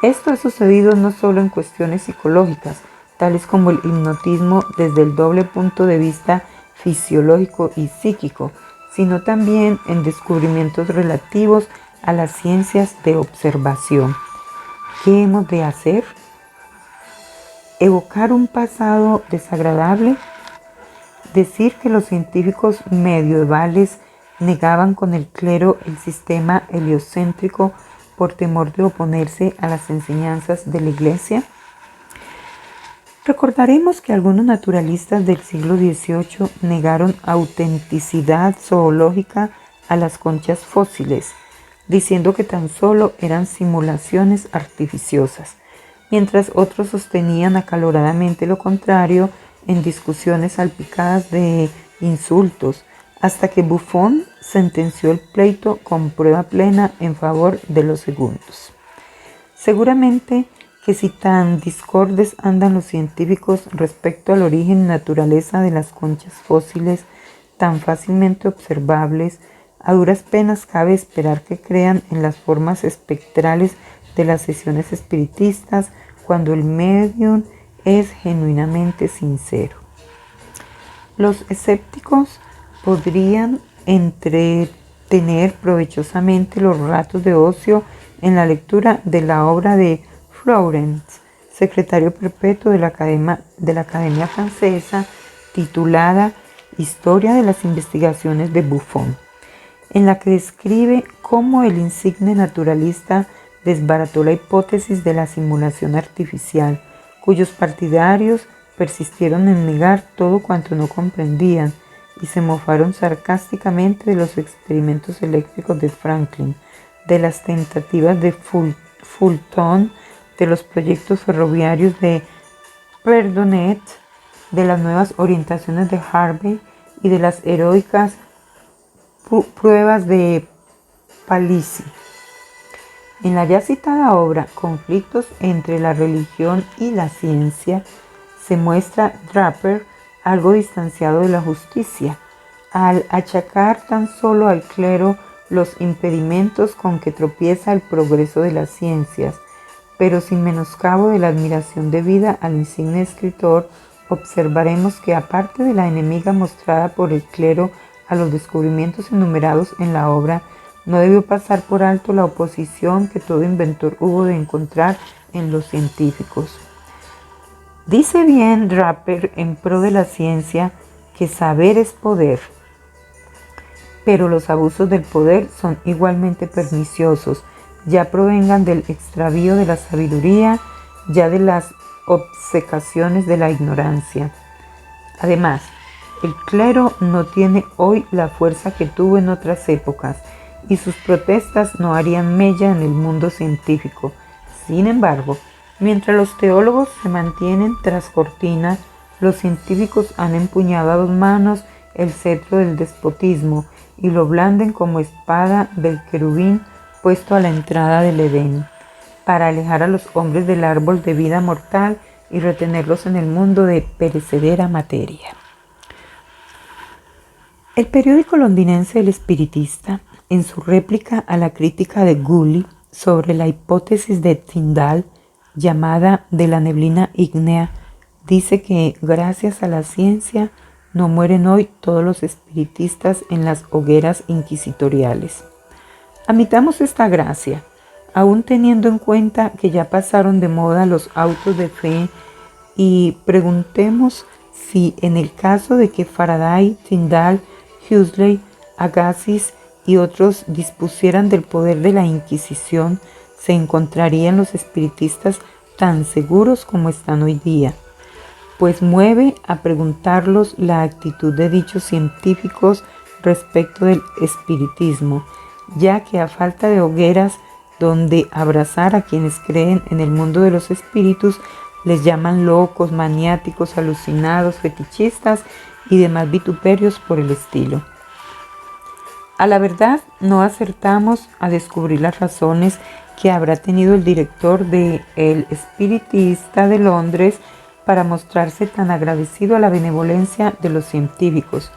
Esto ha sucedido no solo en cuestiones psicológicas, tales como el hipnotismo desde el doble punto de vista fisiológico y psíquico, sino también en descubrimientos relativos a las ciencias de observación. ¿Qué hemos de hacer? ¿Evocar un pasado desagradable? Decir que los científicos medievales negaban con el clero el sistema heliocéntrico por temor de oponerse a las enseñanzas de la Iglesia. Recordaremos que algunos naturalistas del siglo XVIII negaron autenticidad zoológica a las conchas fósiles, diciendo que tan solo eran simulaciones artificiosas, mientras otros sostenían acaloradamente lo contrario en discusiones salpicadas de insultos, hasta que Buffon sentenció el pleito con prueba plena en favor de los segundos. Seguramente que si tan discordes andan los científicos respecto al origen y naturaleza de las conchas fósiles tan fácilmente observables, a duras penas cabe esperar que crean en las formas espectrales de las sesiones espiritistas cuando el medium es genuinamente sincero. Los escépticos podrían entretener provechosamente los ratos de ocio en la lectura de la obra de Flourens, secretario perpetuo de la Academia Francesa, titulada Historia de las investigaciones de Buffon, en la que describe cómo el insigne naturalista desbarató la hipótesis de la simulación artificial, cuyos partidarios persistieron en negar todo cuanto no comprendían y se mofaron sarcásticamente de los experimentos eléctricos de Franklin, de las tentativas de Fulton, de los proyectos ferroviarios de Perdonet, de las nuevas orientaciones de Harvey y de las heroicas pruebas de Palissy. En la ya citada obra Conflictos entre la religión y la ciencia, se muestra Draper algo distanciado de la justicia, al achacar tan solo al clero los impedimentos con que tropieza el progreso de las ciencias, pero sin menoscabo de la admiración debida al insigne escritor, observaremos que aparte de la enemiga mostrada por el clero a los descubrimientos enumerados en la obra, no debió pasar por alto la oposición que todo inventor hubo de encontrar en los científicos. Dice bien Draper en pro de la ciencia que saber es poder, pero los abusos del poder son igualmente perniciosos, ya provengan del extravío de la sabiduría, ya de las obcecaciones de la ignorancia. Además, el clero no tiene hoy la fuerza que tuvo en otras épocas y sus protestas no harían mella en el mundo científico. Sin embargo, mientras los teólogos se mantienen tras cortina, los científicos han empuñado a dos manos el cetro del despotismo y lo blanden como espada del querubín puesto a la entrada del Edén, para alejar a los hombres del árbol de vida mortal y retenerlos en el mundo de perecedera materia. El periódico londinense El Espiritista, en su réplica a la crítica de Gully sobre la hipótesis de Tyndall, llamada de la neblina ígnea, dice que gracias a la ciencia no mueren hoy todos los espiritistas en las hogueras inquisitoriales. Admitamos esta gracia, aún teniendo en cuenta que ya pasaron de moda los autos de fe, y preguntemos si en el caso de que Faraday, Tyndall, Huxley, Agassiz y otros dispusieran del poder de la Inquisición, se encontrarían los espiritistas tan seguros como están hoy día, pues mueve a preguntarlos la actitud de dichos científicos respecto del espiritismo, ya que a falta de hogueras donde abrazar a quienes creen en el mundo de los espíritus, les llaman locos, maniáticos, alucinados, fetichistas y demás vituperios por el estilo. A la verdad, no acertamos a descubrir las razones que habrá tenido el director de El Espiritista de Londres para mostrarse tan agradecido a la benevolencia de los científicos,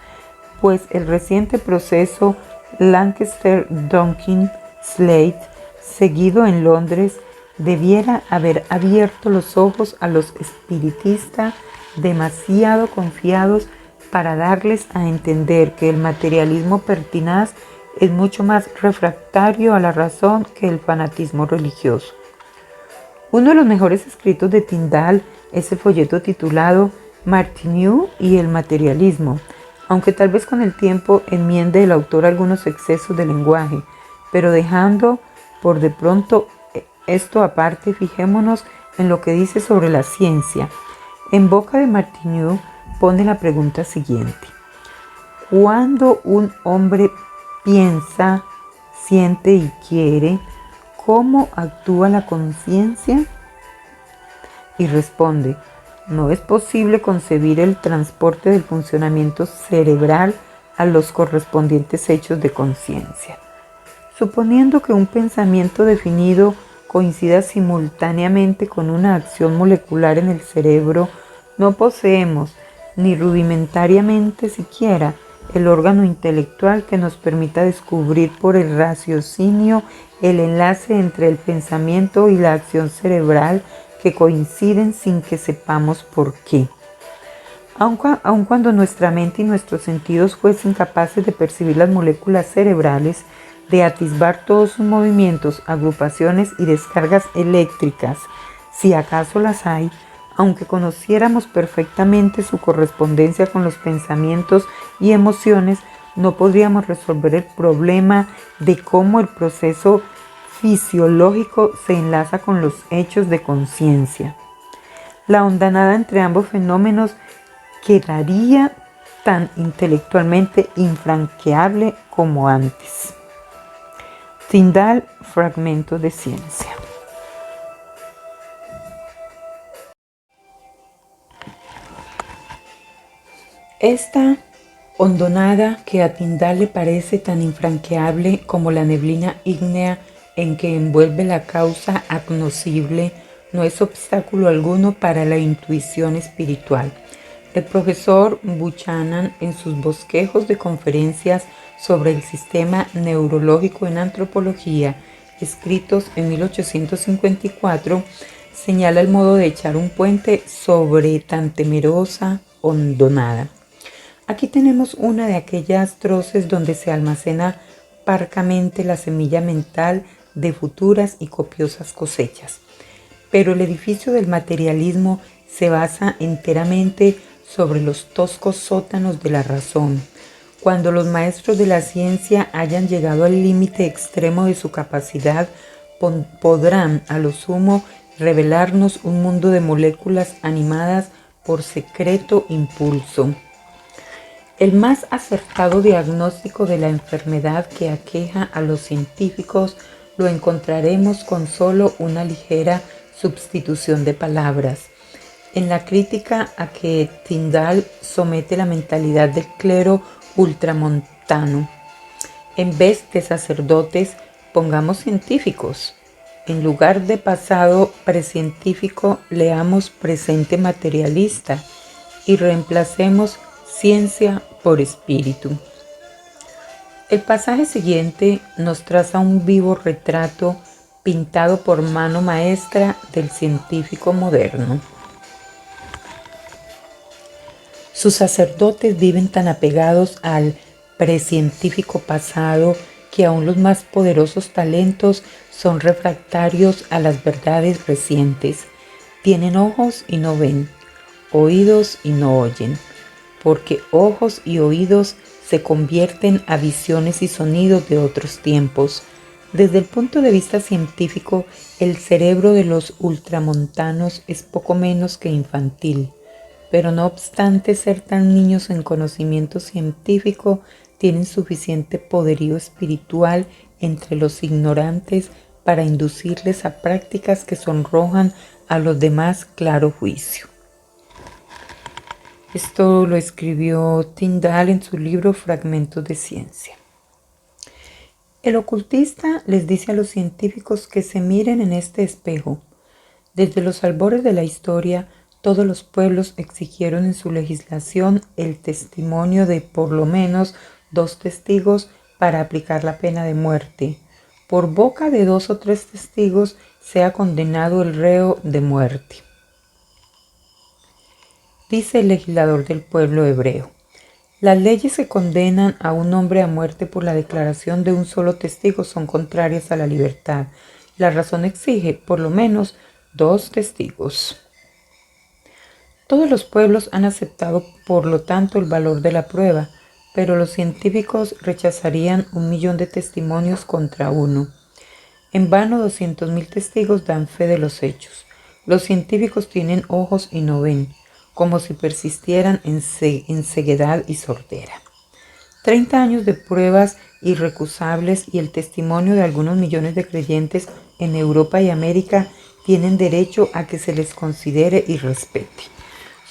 pues el reciente proceso Lancaster-Duncan-Slade, seguido en Londres, debiera haber abierto los ojos a los espiritistas demasiado confiados para darles a entender que el materialismo pertinaz es mucho más refractario a la razón que el fanatismo religioso. Uno de los mejores escritos de Tyndall es el folleto titulado Martineau y el materialismo, aunque tal vez con el tiempo enmiende el autor algunos excesos de lenguaje, pero dejando por de pronto esto aparte, fijémonos en lo que dice sobre la ciencia. En boca de Martineau pone la pregunta siguiente: ¿cuándo un hombre piensa, siente y quiere, cómo actúa la conciencia? Y responde: no es posible concebir el transporte del funcionamiento cerebral a los correspondientes hechos de conciencia. Suponiendo que un pensamiento definido coincida simultáneamente con una acción molecular en el cerebro, no poseemos, ni rudimentariamente siquiera, el órgano intelectual que nos permita descubrir por el raciocinio el enlace entre el pensamiento y la acción cerebral que coinciden sin que sepamos por qué. Aun cuando nuestra mente y nuestros sentidos fuesen capaces de percibir las moléculas cerebrales, de atisbar todos sus movimientos, agrupaciones y descargas eléctricas, si acaso las hay, aunque conociéramos perfectamente su correspondencia con los pensamientos y emociones, no podríamos resolver el problema de cómo el proceso fisiológico se enlaza con los hechos de conciencia. La hondanada entre ambos fenómenos quedaría tan intelectualmente infranqueable como antes. Tyndall, Fragmentos de Ciencia. Esta hondonada que a Tyndall le parece tan infranqueable como la neblina ígnea en que envuelve la causa agnoscible, no es obstáculo alguno para la intuición espiritual. El profesor Buchanan, en sus bosquejos de conferencias sobre el sistema neurológico en antropología, escritos en 1854, señala el modo de echar un puente sobre tan temerosa hondonada. Aquí tenemos una de aquellas troces donde se almacena parcamente la semilla mental de futuras y copiosas cosechas. Pero el edificio del materialismo se basa enteramente sobre los toscos sótanos de la razón. Cuando los maestros de la ciencia hayan llegado al límite extremo de su capacidad, podrán a lo sumo revelarnos un mundo de moléculas animadas por secreto impulso. El más acertado diagnóstico de la enfermedad que aqueja a los científicos lo encontraremos con solo una ligera sustitución de palabras. En la crítica a que Tyndall somete la mentalidad del clero ultramontano, en vez de sacerdotes, pongamos científicos. En lugar de pasado precientífico, leamos presente materialista y reemplacemos ciencia por espíritu. El pasaje siguiente nos traza un vivo retrato pintado por mano maestra del científico moderno. Sus sacerdotes viven tan apegados al precientífico pasado que aún los más poderosos talentos son refractarios a las verdades recientes. Tienen ojos y no ven, oídos y no oyen, porque ojos y oídos se convierten a visiones y sonidos de otros tiempos. Desde el punto de vista científico, el cerebro de los ultramontanos es poco menos que infantil, pero no obstante ser tan niños en conocimiento científico, tienen suficiente poderío espiritual entre los ignorantes para inducirles a prácticas que sonrojan a los demás claro juicio. Esto lo escribió Tyndall en su libro Fragmentos de Ciencia. El ocultista les dice a los científicos que se miren en este espejo. Desde los albores de la historia, todos los pueblos exigieron en su legislación el testimonio de por lo menos 2 testigos para aplicar la pena de muerte. Por boca de 2 o 3 testigos sea condenado el reo de muerte. Dice el legislador del pueblo hebreo: las leyes que condenan a un hombre a muerte por la declaración de un solo testigo son contrarias a la libertad. La razón exige por lo menos 2 testigos. Todos los pueblos han aceptado, por lo tanto, el valor de la prueba, pero los científicos rechazarían 1.000.000 de testimonios contra uno. En vano 200.000 testigos dan fe de los hechos. Los científicos tienen ojos y no ven, como si persistieran en ceguedad y sordera. 30 años de pruebas irrecusables y el testimonio de algunos millones de creyentes en Europa y América tienen derecho a que se les considere y respete.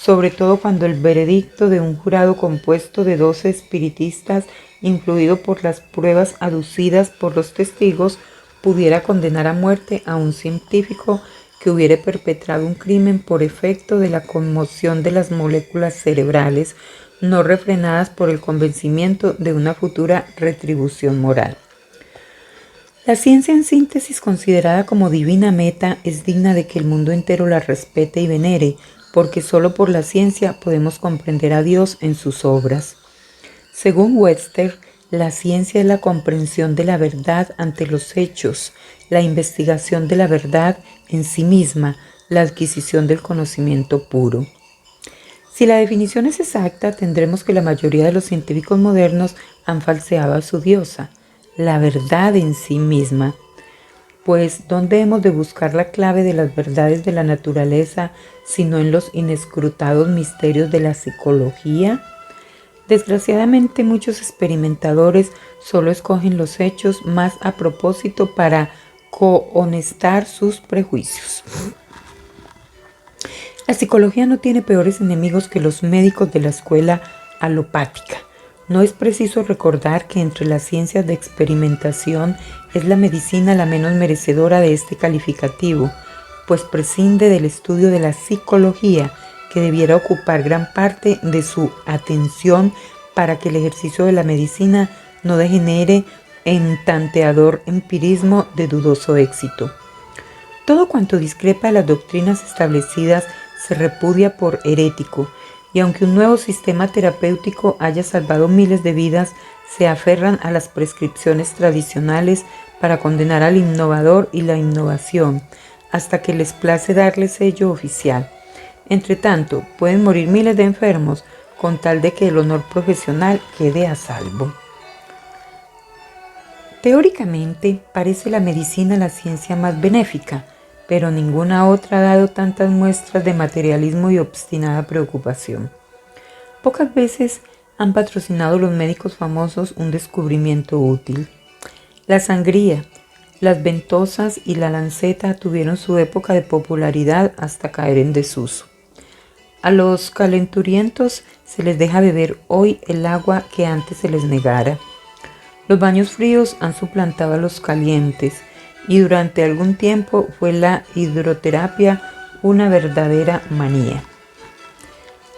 sobre todo cuando el veredicto de un jurado compuesto de 12 espiritistas, influido por las pruebas aducidas por los testigos, pudiera condenar a muerte a un científico que hubiera perpetrado un crimen por efecto de la conmoción de las moléculas cerebrales, no refrenadas por el convencimiento de una futura retribución moral. La ciencia, en síntesis, considerada como divina meta, es digna de que el mundo entero la respete y venere, porque solo por la ciencia podemos comprender a Dios en sus obras. Según Webster, la ciencia es la comprensión de la verdad ante los hechos, la investigación de la verdad en sí misma, la adquisición del conocimiento puro. Si la definición es exacta, tendremos que la mayoría de los científicos modernos han falseado a su diosa, la verdad en sí misma. Pues, ¿dónde hemos de buscar la clave de las verdades de la naturaleza, sino en los inescrutados misterios de la psicología? Desgraciadamente, muchos experimentadores solo escogen los hechos más a propósito para cohonestar sus prejuicios. La psicología no tiene peores enemigos que los médicos de la escuela alopática. No es preciso recordar que entre las ciencias de experimentación es la medicina la menos merecedora de este calificativo, pues prescinde del estudio de la psicología, que debiera ocupar gran parte de su atención para que el ejercicio de la medicina no degenere en tanteador empirismo de dudoso éxito. Todo cuanto discrepa de las doctrinas establecidas se repudia por herético, y aunque un nuevo sistema terapéutico haya salvado miles de vidas, se aferran a las prescripciones tradicionales para condenar al innovador y la innovación, hasta que les place darle sello oficial. Entretanto, pueden morir miles de enfermos con tal de que el honor profesional quede a salvo. Teóricamente, parece la medicina la ciencia más benéfica, pero ninguna otra ha dado tantas muestras de materialismo y obstinada preocupación. Pocas veces han patrocinado los médicos famosos un descubrimiento útil. La sangría, las ventosas y la lanceta tuvieron su época de popularidad hasta caer en desuso. A los calenturientos se les deja beber hoy el agua que antes se les negara. Los baños fríos han suplantado a los calientes, y durante algún tiempo fue la hidroterapia una verdadera manía.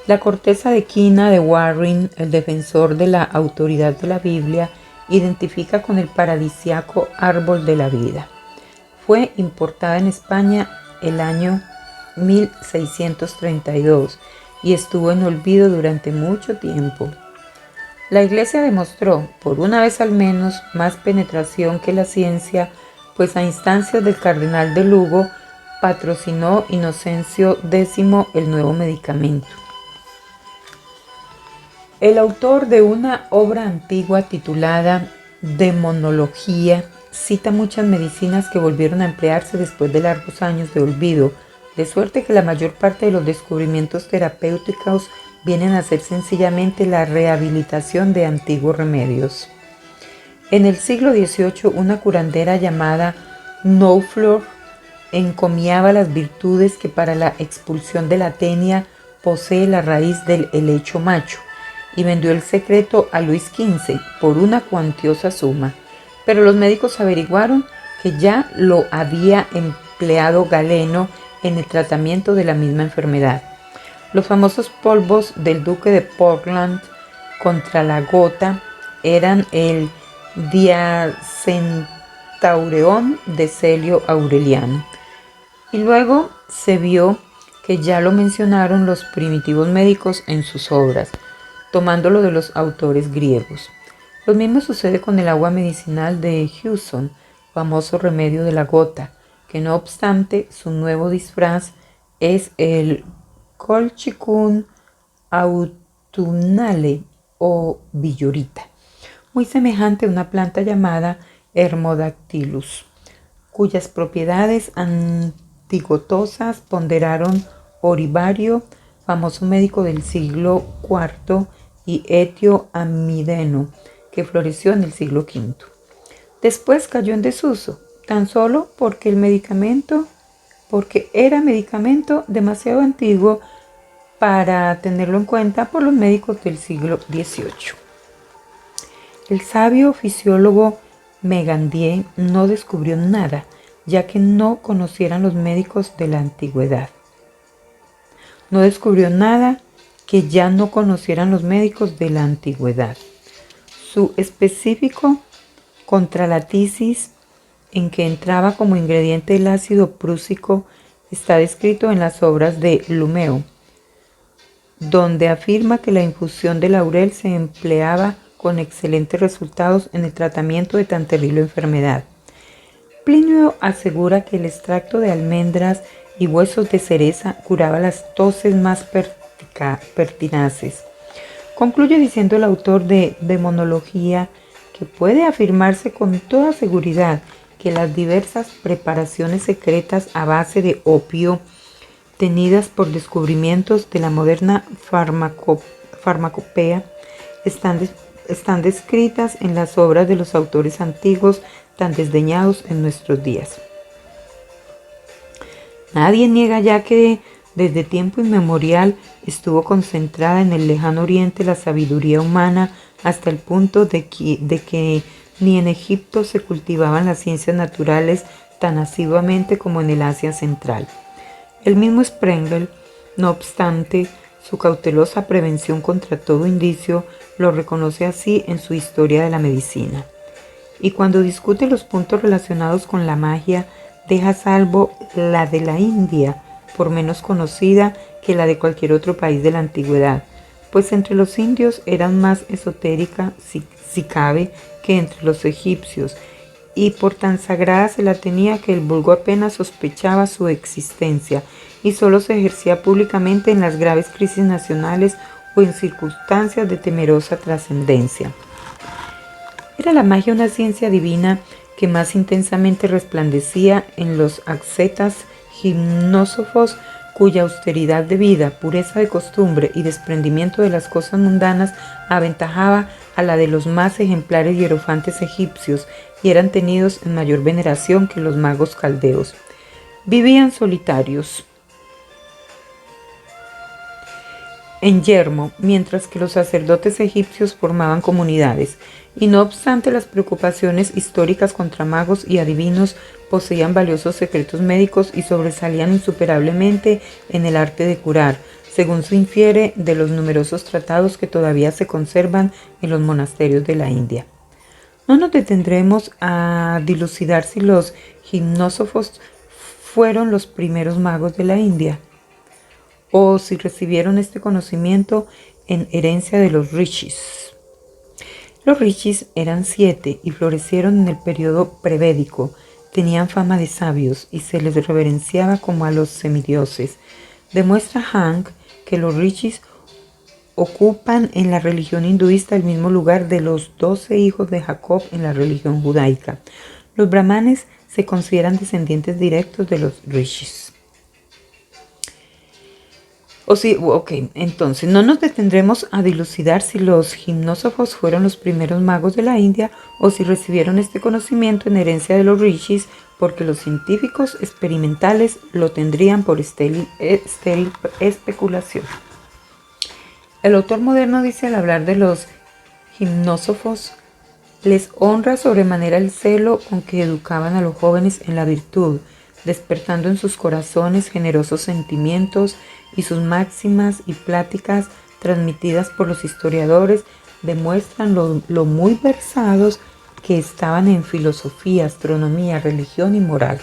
La corteza de quina de Warren, el defensor de la autoridad de la Biblia, identifica con el paradisíaco árbol de la vida. Fue importada en España el año 1632 y estuvo en olvido durante mucho tiempo. La Iglesia demostró, por una vez al menos, más penetración que la ciencia, pues a instancias del cardenal de Lugo patrocinó Inocencio X el nuevo medicamento. El autor de una obra antigua titulada Demonología cita muchas medicinas que volvieron a emplearse después de largos años de olvido, de suerte que la mayor parte de los descubrimientos terapéuticos vienen a ser sencillamente la rehabilitación de antiguos remedios. En el siglo XVIII, una curandera llamada Noufleur encomiaba las virtudes que para la expulsión de la tenia posee la raíz del helecho macho, y vendió el secreto a Luis XV por una cuantiosa suma, pero los médicos averiguaron que ya lo había empleado Galeno en el tratamiento de la misma enfermedad. Los famosos polvos del duque de Portland contra la gota eran el Diacentaureón de Celio Aureliano. Y luego se vio que ya lo mencionaron los primitivos médicos en sus obras, tomándolo de los autores griegos. Lo mismo sucede con el agua medicinal de Hewson, famoso remedio de la gota, que no obstante su nuevo disfraz es el Colchicum autumnale o villorita, muy semejante a una planta llamada Hermodactylus, cuyas propiedades antigotosas ponderaron Orivario, famoso médico del siglo IV, y Etio Amideno, que floreció en el siglo V. Después cayó en desuso, tan solo porque era medicamento demasiado antiguo para tenerlo en cuenta por los médicos del siglo XVIII. El sabio fisiólogo Megandier no descubrió nada, ya que no conocieran los médicos de la antigüedad. No descubrió nada que ya no conocieran los médicos de la antigüedad. Su específico contra la tisis, en que entraba como ingrediente el ácido prúsico, está descrito en las obras de Lumeo, donde afirma que la infusión de laurel se empleaba con excelentes resultados en el tratamiento de tan terrible enfermedad. Plinio asegura que el extracto de almendras y huesos de cereza curaba las toses más pertinaces. Concluye diciendo el autor de Demonología que puede afirmarse con toda seguridad que las diversas preparaciones secretas a base de opio, tenidas por descubrimientos de la moderna farmacopea, están descritas en las obras de los autores antiguos tan desdeñados en nuestros días. Nadie niega ya que desde tiempo inmemorial estuvo concentrada en el lejano oriente la sabiduría humana hasta el punto de que ni en Egipto se cultivaban las ciencias naturales tan asiduamente como en el Asia Central. El mismo Sprengel, no obstante, su cautelosa prevención contra todo indicio lo reconoce así en su Historia de la Medicina. Y cuando discute los puntos relacionados con la magia, deja a salvo la de la India, por menos conocida que la de cualquier otro país de la antigüedad, pues entre los indios eran más esotérica, si cabe, que entre los egipcios, y por tan sagrada se la tenía que el vulgo apenas sospechaba su existencia y solo se ejercía públicamente en las graves crisis nacionales o en circunstancias de temerosa trascendencia. Era la magia una ciencia divina que más intensamente resplandecía en los ascetas gimnósofos, cuya austeridad de vida, pureza de costumbre y desprendimiento de las cosas mundanas aventajaba a la de los más ejemplares hierofantes egipcios y eran tenidos en mayor veneración que los magos caldeos. Vivían solitarios en yermo, mientras que los sacerdotes egipcios formaban comunidades, y no obstante las preocupaciones históricas contra magos y adivinos, poseían valiosos secretos médicos y sobresalían insuperablemente en el arte de curar, según se infiere de los numerosos tratados que todavía se conservan en los monasterios de la India. No nos detendremos a dilucidar si los gimnósofos fueron los primeros magos de la India, o si recibieron este conocimiento en herencia de los rishis. Los rishis eran 7 y florecieron en el periodo prevédico. Tenían fama de sabios y se les reverenciaba como a los semidioses. Demuestra Hank que los rishis ocupan en la religión hinduista el mismo lugar de los 12 hijos de Jacob en la religión judaica. Los brahmanes se consideran descendientes directos de los rishis. Entonces no nos detendremos a dilucidar si los gimnósofos fueron los primeros magos de la India o si recibieron este conocimiento en herencia de los rishis, porque los científicos experimentales lo tendrían por estéril especulación. El autor moderno dice al hablar de los gimnósofos: les honra sobremanera el celo con que educaban a los jóvenes en la virtud, despertando en sus corazones generosos sentimientos, y sus máximas y pláticas transmitidas por los historiadores demuestran lo muy versados que estaban en filosofía, astronomía, religión y moral.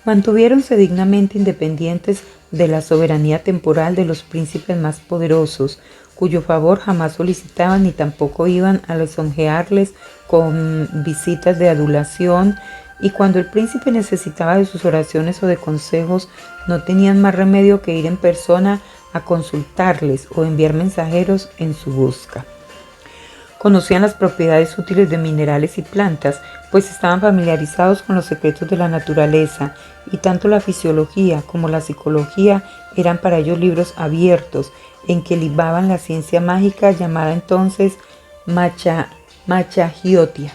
Mantuviéronse dignamente independientes de la soberanía temporal de los príncipes más poderosos, cuyo favor jamás solicitaban ni tampoco iban a lisonjearles con visitas de adulación, y cuando el príncipe necesitaba de sus oraciones o de consejos, no tenían más remedio que ir en persona a consultarles o enviar mensajeros en su busca. Conocían las propiedades útiles de minerales y plantas, pues estaban familiarizados con los secretos de la naturaleza, y tanto la fisiología como la psicología eran para ellos libros abiertos, en que libaban la ciencia mágica llamada entonces Machagiotia.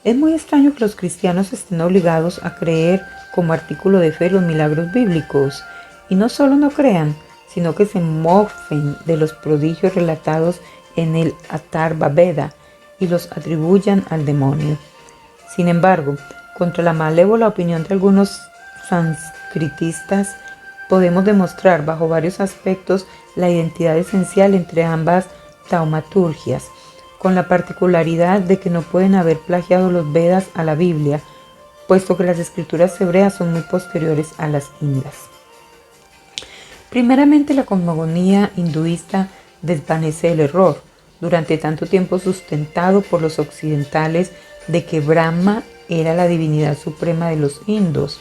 Es muy extraño que los cristianos estén obligados a creer como artículo de fe los milagros bíblicos. Y no solo no crean, sino que se mofen de los prodigios relatados en el Atharva Veda y los atribuyan al demonio. Sin embargo, contra la malévola opinión de algunos sánscritistas, podemos demostrar bajo varios aspectos la identidad esencial entre ambas taumaturgias, con la particularidad de que no pueden haber plagiado los Vedas a la Biblia, puesto que las escrituras hebreas son muy posteriores a las indas. Primeramente, la cosmogonía hinduista desvanece el error, durante tanto tiempo sustentado por los occidentales, de que Brahma era la divinidad suprema de los indos,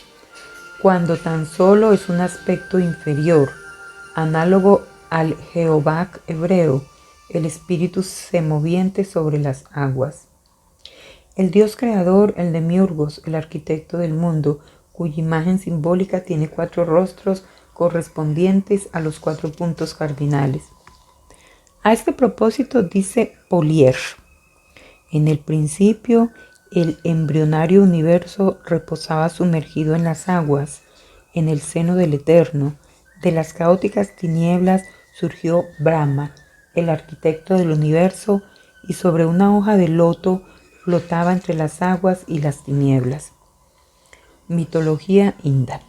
cuando tan solo es un aspecto inferior, análogo al Jehová hebreo, el espíritu semoviente sobre las aguas. El Dios creador, el demiurgos, el arquitecto del mundo, cuya imagen simbólica tiene 4 rostros correspondientes a los 4 puntos cardinales. A este propósito dice Polier: en el principio el embrionario universo reposaba sumergido en las aguas, en el seno del Eterno. De las caóticas tinieblas surgió Brahma, el arquitecto del universo, y sobre una hoja de loto flotaba entre las aguas y las tinieblas. Mitología inda.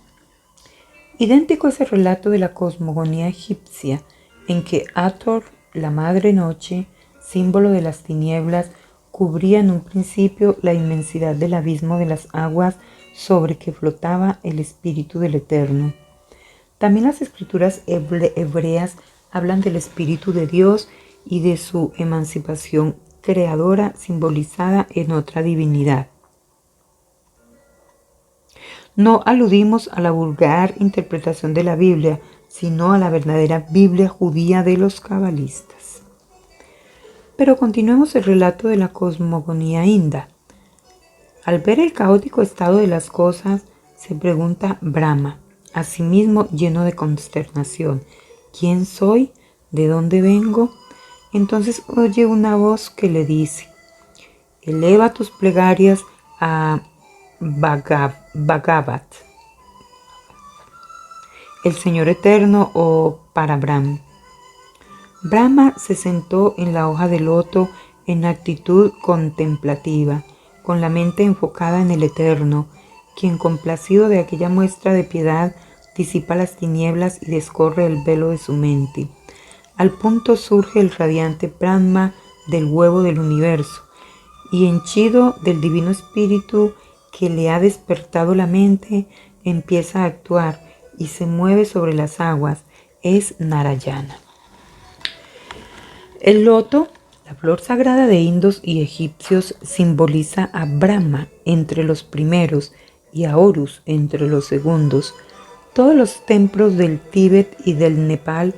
Idéntico es el relato de la cosmogonía egipcia, en que Hathor, la madre noche, símbolo de las tinieblas, cubría en un principio la inmensidad del abismo de las aguas sobre que flotaba el espíritu del Eterno. También las escrituras hebreas hablan del espíritu de Dios y de su emancipación creadora simbolizada en otra divinidad. No aludimos a la vulgar interpretación de la Biblia, sino a la verdadera Biblia judía de los cabalistas. Pero continuemos el relato de la cosmogonía inda. Al ver el caótico estado de las cosas, se pregunta Brahma, asimismo lleno de consternación: ¿quién soy? ¿De dónde vengo? Entonces oye una voz que le dice: eleva tus plegarias a Bhagavat, el Señor Eterno, o Parabrahma. Brahma se sentó en la hoja de loto en actitud contemplativa, con la mente enfocada en el Eterno, quien, complacido de aquella muestra de piedad, disipa las tinieblas y descorre el velo de su mente. Al punto surge el radiante Brahma del huevo del universo, y henchido del divino espíritu que le ha despertado la mente, empieza a actuar y se mueve sobre las aguas. Es Narayana. El loto, la flor sagrada de indos y egipcios, simboliza a Brahma entre los primeros y a Horus entre los segundos. Todos los templos del Tíbet y del Nepal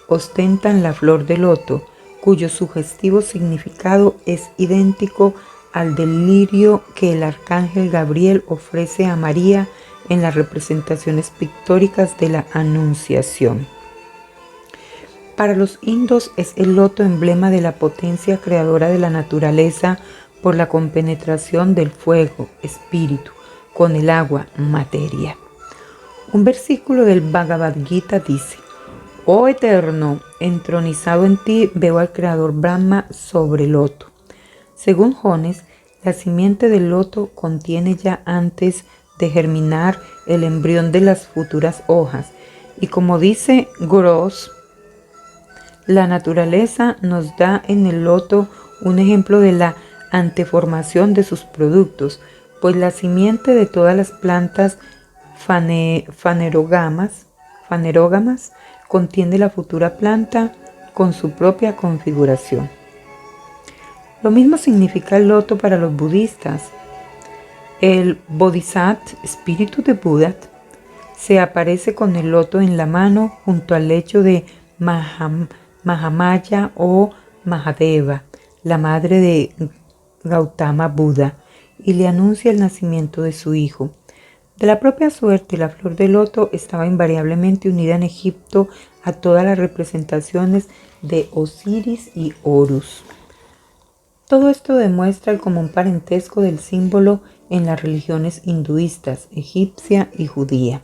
ostentan la flor de loto, cuyo sugestivo significado es idéntico al del lirio que el arcángel Gabriel ofrece a María en las representaciones pictóricas de la Anunciación. Para los indos es el loto emblema de la potencia creadora de la naturaleza por la compenetración del fuego, espíritu, con el agua, materia. Un versículo del Bhagavad Gita dice: oh Eterno, entronizado en ti veo al creador Brahma sobre el loto. Según Jones, la simiente del loto contiene ya antes de germinar el embrión de las futuras hojas, y como dice Gross, la naturaleza nos da en el loto un ejemplo de la anteformación de sus productos, pues la simiente de todas las plantas fanerógamas contiene la futura planta con su propia configuración. Lo mismo significa el loto para los budistas. El Bodhisattva, espíritu de Buda, se aparece con el loto en la mano junto al lecho de Mahamaya o Mahadeva, la madre de Gautama Buda, y le anuncia el nacimiento de su hijo. De la propia suerte, la flor de loto estaba invariablemente unida en Egipto a todas las representaciones de Osiris y Horus. Todo esto demuestra el común parentesco del símbolo en las religiones hinduistas, egipcia y judía.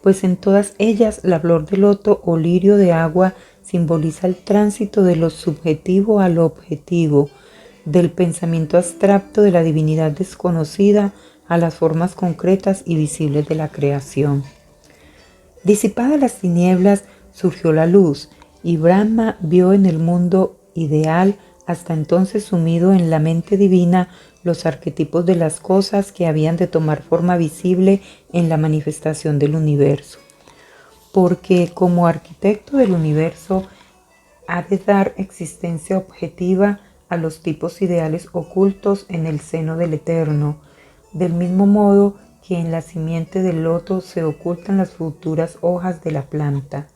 pues en todas ellas la flor de loto o lirio de agua simboliza el tránsito de lo subjetivo a lo objetivo, del pensamiento abstracto de la divinidad desconocida a las formas concretas y visibles de la creación. Disipadas las tinieblas, surgió la luz, y Brahma vio en el mundo ideal, hasta entonces sumido en la mente divina, los arquetipos de las cosas que habían de tomar forma visible en la manifestación del universo. Porque como arquitecto del universo ha de dar existencia objetiva a los tipos ideales ocultos en el seno del Eterno, del mismo modo que en la simiente del loto se ocultan las futuras hojas de la planta.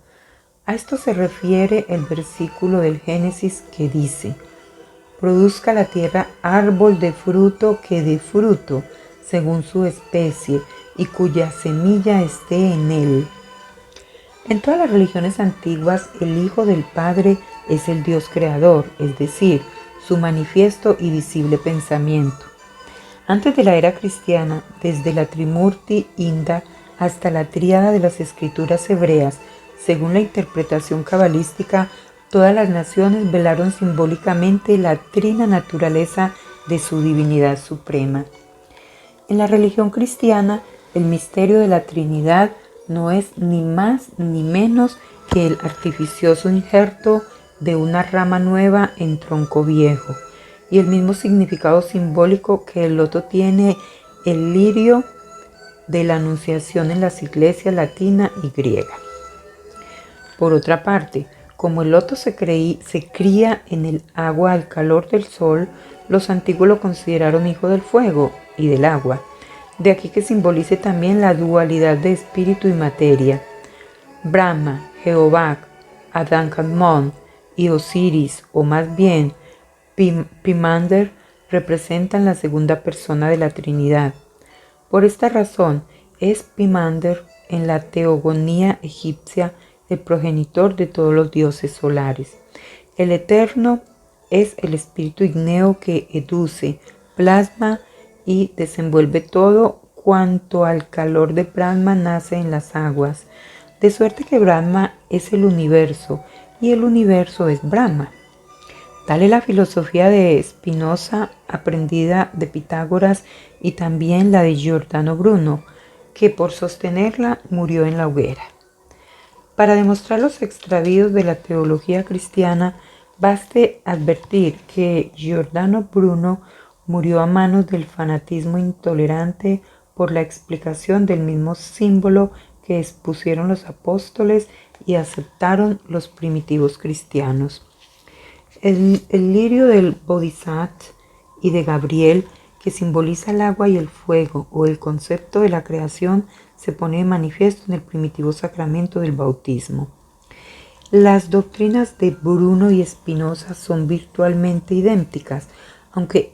A esto se refiere el versículo del Génesis que dice: produzca la tierra árbol de fruto que dé fruto, según su especie, y cuya semilla esté en él. En todas las religiones antiguas, el Hijo del Padre es el Dios creador, es decir, su manifiesto y visible pensamiento. Antes de la era cristiana, desde la Trimurti Inda hasta la tríada de las escrituras hebreas, según la interpretación cabalística, todas las naciones velaron simbólicamente la trina naturaleza de su divinidad suprema. En la religión cristiana, el misterio de la Trinidad no es ni más ni menos que el artificioso injerto de una rama nueva en tronco viejo, y el mismo significado simbólico que el loto tiene el lirio de la Anunciación en las iglesias latina y griega. Por otra parte, como el loto se cría en el agua al calor del sol, los antiguos lo consideraron hijo del fuego y del agua. De aquí que simbolice también la dualidad de espíritu y materia. Brahma, Jehová, Adán Kadmon y Osiris, o más bien Pimander, representan la segunda persona de la Trinidad. Por esta razón es Pimander en la teogonía egipcia el progenitor de todos los dioses solares. El Eterno es el espíritu igneo que educe, plasma y desenvuelve todo cuanto al calor de Brahma nace en las aguas, de suerte que Brahma es el universo y el universo es Brahma. Tal es la filosofía de Spinoza, aprendida de Pitágoras, y también la de Giordano Bruno, que por sostenerla murió en la hoguera. Para demostrar los extravíos de la teología cristiana, baste advertir que Giordano Bruno murió a manos del fanatismo intolerante por la explicación del mismo símbolo que expusieron los apóstoles y aceptaron los primitivos cristianos. El lirio del Bodhisattva y de Gabriel, que simboliza el agua y el fuego, o el concepto de la creación, se pone de manifiesto en el primitivo sacramento del bautismo. Las doctrinas de Bruno y Spinoza son virtualmente idénticas, aunque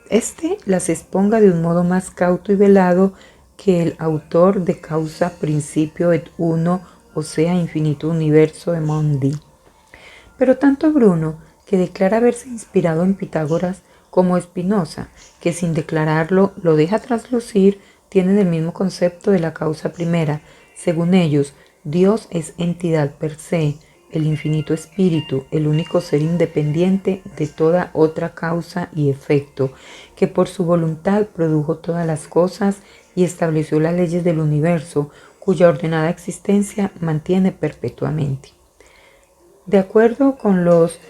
este las exponga de un modo más cauto y velado que el autor de Causa Principio et Uno, o sea, Infinito Universo de Mondi. Pero tanto Bruno, que declara haberse inspirado en Pitágoras, como Spinoza, que sin declararlo lo deja traslucir, tienen el mismo concepto de la causa primera. Según ellos, Dios es entidad per se, el infinito espíritu, el único ser independiente de toda otra causa y efecto, que por su voluntad produjo todas las cosas y estableció las leyes del universo, cuya ordenada existencia mantiene perpetuamente. De acuerdo con los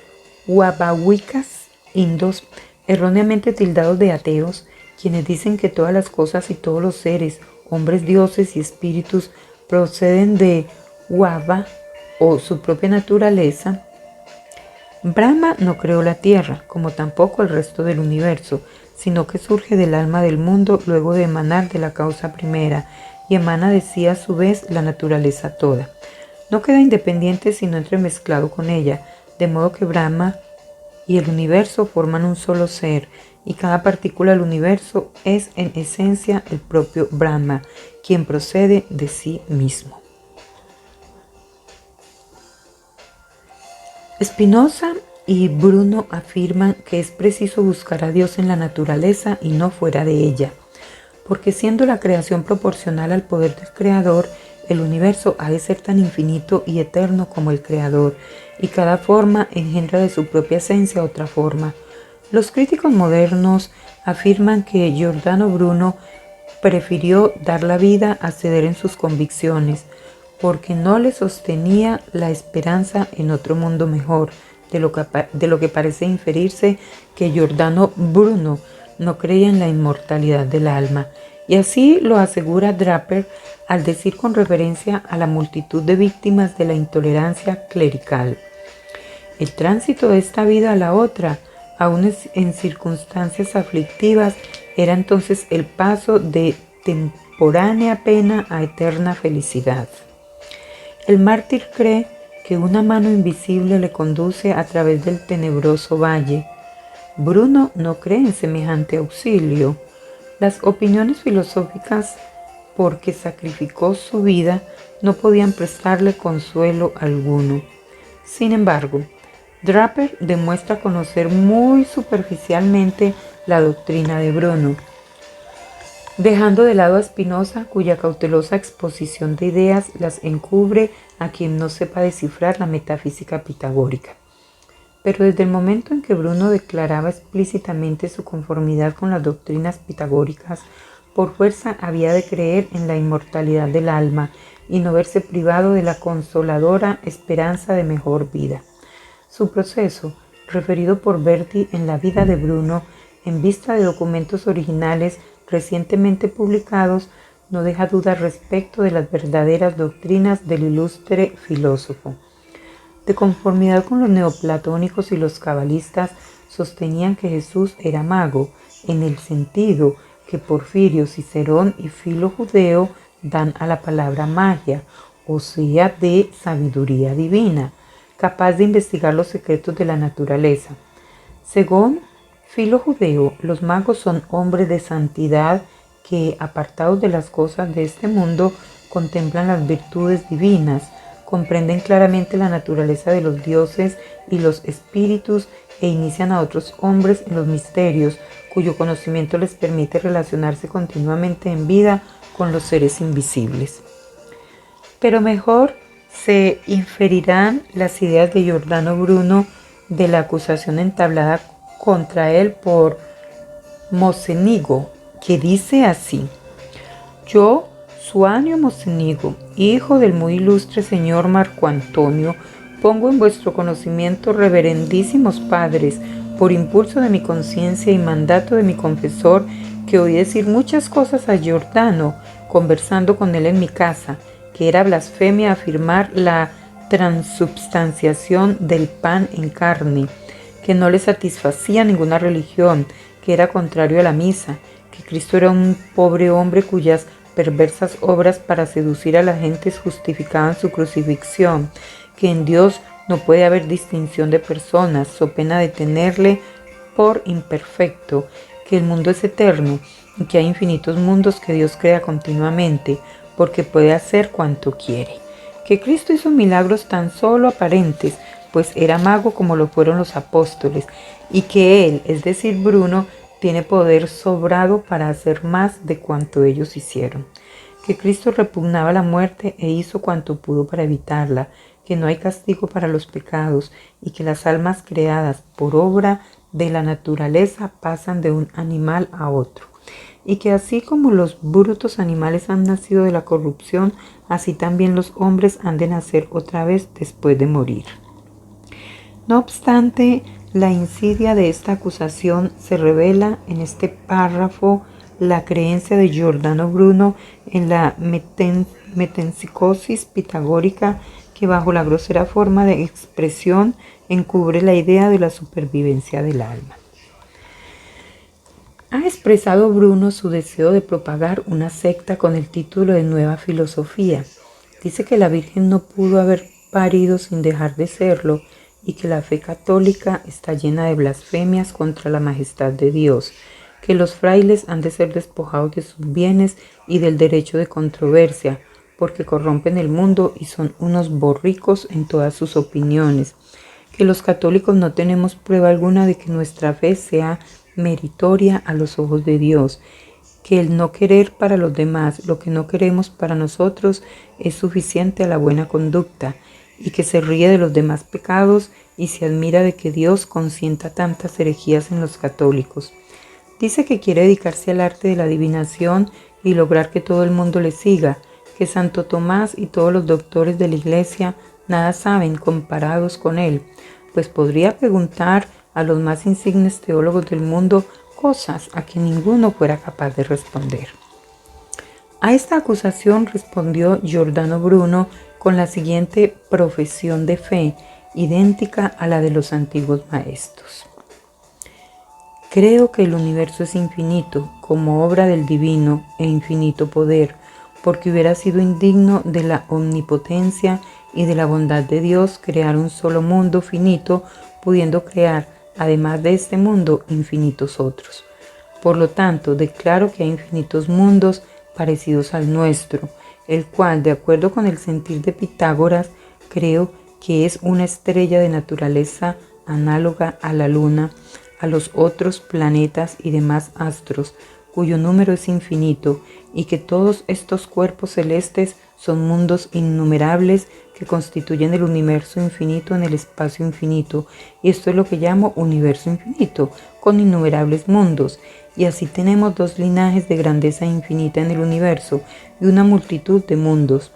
Wabbawikas indos, erróneamente tildados de ateos, quienes dicen que todas las cosas y todos los seres, hombres, dioses y espíritus proceden de Wabba o su propia naturaleza, Brahma no creó la tierra, como tampoco el resto del universo, sino que surge del alma del mundo luego de emanar de la causa primera, y emana de sí a su vez la naturaleza toda. No queda independiente sino entremezclado con ella, de modo que Brahma y el universo forman un solo ser, y cada partícula del universo es en esencia el propio Brahma, quien procede de sí mismo. Spinoza y Bruno afirman que es preciso buscar a Dios en la naturaleza y no fuera de ella, porque siendo la creación proporcional al poder del Creador, El universo ha de ser tan infinito y eterno como el Creador, y cada forma engendra de su propia esencia otra forma. Los críticos modernos afirman que Giordano Bruno prefirió dar la vida a ceder en sus convicciones, porque no le sostenía la esperanza en otro mundo mejor, de lo que parece inferirse que Giordano Bruno no creía en la inmortalidad del alma, y así lo asegura Draper al decir con referencia a la multitud de víctimas de la intolerancia clerical: el tránsito de esta vida a la otra, aun en circunstancias aflictivas, era entonces el paso de temporánea pena a eterna felicidad. El mártir cree que una mano invisible le conduce a través del tenebroso valle. Bruno no cree en semejante auxilio. Las opiniones filosóficas, porque sacrificó su vida, no podían prestarle consuelo alguno. Sin embargo, Draper demuestra conocer muy superficialmente la doctrina de Bruno, dejando de lado a Spinoza, cuya cautelosa exposición de ideas las encubre a quien no sepa descifrar la metafísica pitagórica. Pero desde el momento en que Bruno declaraba explícitamente su conformidad con las doctrinas pitagóricas, por fuerza había de creer en la inmortalidad del alma y no verse privado de la consoladora esperanza de mejor vida. Su proceso, referido por Berti en La vida de Bruno, en vista de documentos originales recientemente publicados, no deja dudas respecto de las verdaderas doctrinas del ilustre filósofo. De conformidad con los neoplatónicos y los cabalistas, sostenían que Jesús era mago, en el sentido que Porfirio, Cicerón y Filo Judeo dan a la palabra magia, o sea, de sabiduría divina, capaz de investigar los secretos de la naturaleza. Según Filo Judeo, los magos son hombres de santidad que, apartados de las cosas de este mundo, contemplan las virtudes divinas, comprenden claramente la naturaleza de los dioses y los espíritus e inician a otros hombres en los misterios, cuyo conocimiento les permite relacionarse continuamente en vida con los seres invisibles. Pero mejor se inferirán las ideas de Giordano Bruno de la acusación entablada contra él por Mocenigo, que dice así: yo, Suanio Mocenigo, hijo del muy ilustre señor Marco Antonio, pongo en vuestro conocimiento, reverendísimos padres, por impulso de mi conciencia y mandato de mi confesor, que oí decir muchas cosas a Giordano, conversando con él en mi casa, que era blasfemia afirmar la transubstanciación del pan en carne, que no le satisfacía ninguna religión, que era contrario a la misa, que Cristo era un pobre hombre cuyas perversas obras para seducir a la gente justificaban su crucifixión, que en Dios no puede haber distinción de personas, so pena de tenerle por imperfecto, que el mundo es eterno y que hay infinitos mundos que Dios crea continuamente, porque puede hacer cuanto quiere, que Cristo hizo milagros tan solo aparentes, pues era mago como lo fueron los apóstoles, y que él, es decir, Bruno, tiene poder sobrado para hacer más de cuanto ellos hicieron, que Cristo repugnaba la muerte e hizo cuanto pudo para evitarla, que no hay castigo para los pecados y que las almas creadas por obra de la naturaleza pasan de un animal a otro, y que así como los brutos animales han nacido de la corrupción, así también los hombres han de nacer otra vez después de morir. No obstante, la insidia de esta acusación se revela en este párrafo la creencia de Giordano Bruno en la metempsicosis pitagórica, que bajo la grosera forma de expresión encubre la idea de la supervivencia del alma. Ha expresado Bruno su deseo de propagar una secta con el título de Nueva Filosofía. Dice que la Virgen no pudo haber parido sin dejar de serlo y que la fe católica está llena de blasfemias contra la majestad de Dios, que los frailes han de ser despojados de sus bienes y del derecho de controversia, porque corrompen el mundo y son unos borricos en todas sus opiniones, que los católicos no tenemos prueba alguna de que nuestra fe sea meritoria a los ojos de Dios, que el no querer para los demás lo que no queremos para nosotros es suficiente a la buena conducta, y que se ríe de los demás pecados y se admira de que Dios consienta tantas herejías en los católicos. Dice que quiere dedicarse al arte de la adivinación y lograr que todo el mundo le siga, que Santo Tomás y todos los doctores de la Iglesia nada saben comparados con él, pues podría preguntar a los más insignes teólogos del mundo cosas a que ninguno fuera capaz de responder. A esta acusación respondió Giordano Bruno con la siguiente profesión de fe, idéntica a la de los antiguos maestros. Creo que el universo es infinito, como obra del divino e infinito poder, porque hubiera sido indigno de la omnipotencia y de la bondad de Dios crear un solo mundo finito, pudiendo crear, además de este mundo, infinitos otros. Por lo tanto, declaro que hay infinitos mundos parecidos al nuestro, el cual, de acuerdo con el sentir de Pitágoras, creo que es una estrella de naturaleza análoga a la luna, a los otros planetas y demás astros, cuyo número es infinito, y que todos estos cuerpos celestes son mundos innumerables que constituyen el universo infinito en el espacio infinito, y esto es lo que llamo universo infinito, con innumerables mundos, y así tenemos dos linajes de grandeza infinita en el universo y una multitud de mundos.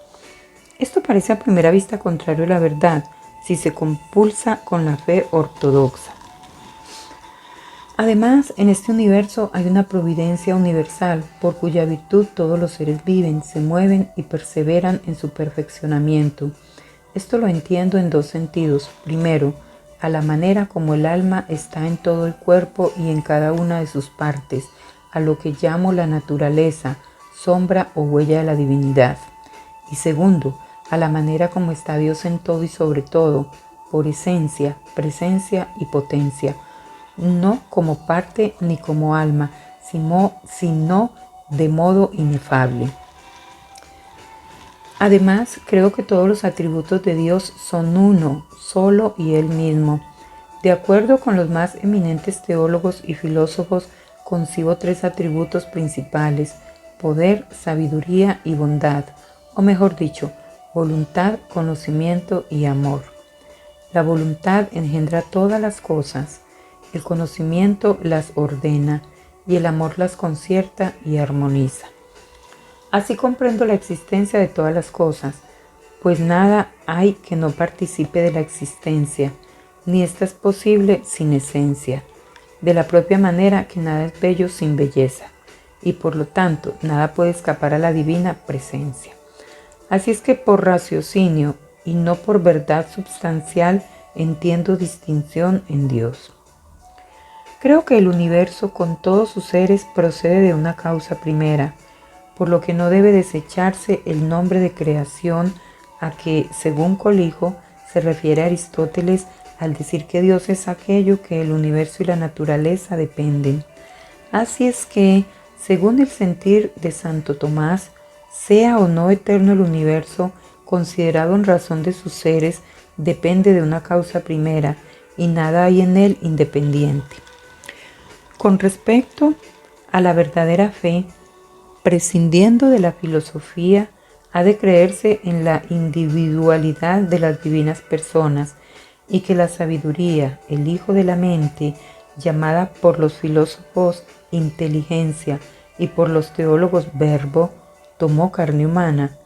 Esto parece a primera vista contrario a la verdad, si se compulsa con la fe ortodoxa. Además, en este universo hay una providencia universal, por cuya virtud todos los seres viven, se mueven y perseveran en su perfeccionamiento. Esto lo entiendo en dos sentidos. Primero, a la manera como el alma está en todo el cuerpo y en cada una de sus partes, a lo que llamo la naturaleza, sombra o huella de la divinidad. Y segundo, a la manera como está Dios en todo y sobre todo, por esencia, presencia y potencia, no como parte ni como alma, sino de modo inefable. Además, creo que todos los atributos de Dios son uno, solo y Él mismo. De acuerdo con los más eminentes teólogos y filósofos, concibo tres atributos principales: poder, sabiduría y bondad, o mejor dicho, voluntad, conocimiento y amor. La voluntad engendra todas las cosas, el conocimiento las ordena y el amor las concierta y armoniza. Así comprendo la existencia de todas las cosas, pues nada hay que no participe de la existencia, ni ésta es posible sin esencia, de la propia manera que nada es bello sin belleza, y por lo tanto nada puede escapar a la divina presencia. Así es que por raciocinio y no por verdad substancial entiendo distinción en Dios. Creo que el universo con todos sus seres procede de una causa primera, por lo que no debe desecharse el nombre de creación a que, según Colijo, se refiere Aristóteles al decir que Dios es aquello que el universo y la naturaleza dependen. Así es que, según el sentir de Santo Tomás, sea o no eterno el universo, considerado en razón de sus seres, depende de una causa primera, y nada hay en él independiente. Con respecto a la verdadera fe, prescindiendo de la filosofía, ha de creerse en la individualidad de las divinas personas, y que la sabiduría, el hijo de la mente, llamada por los filósofos inteligencia y por los teólogos verbo, tomó carne humana.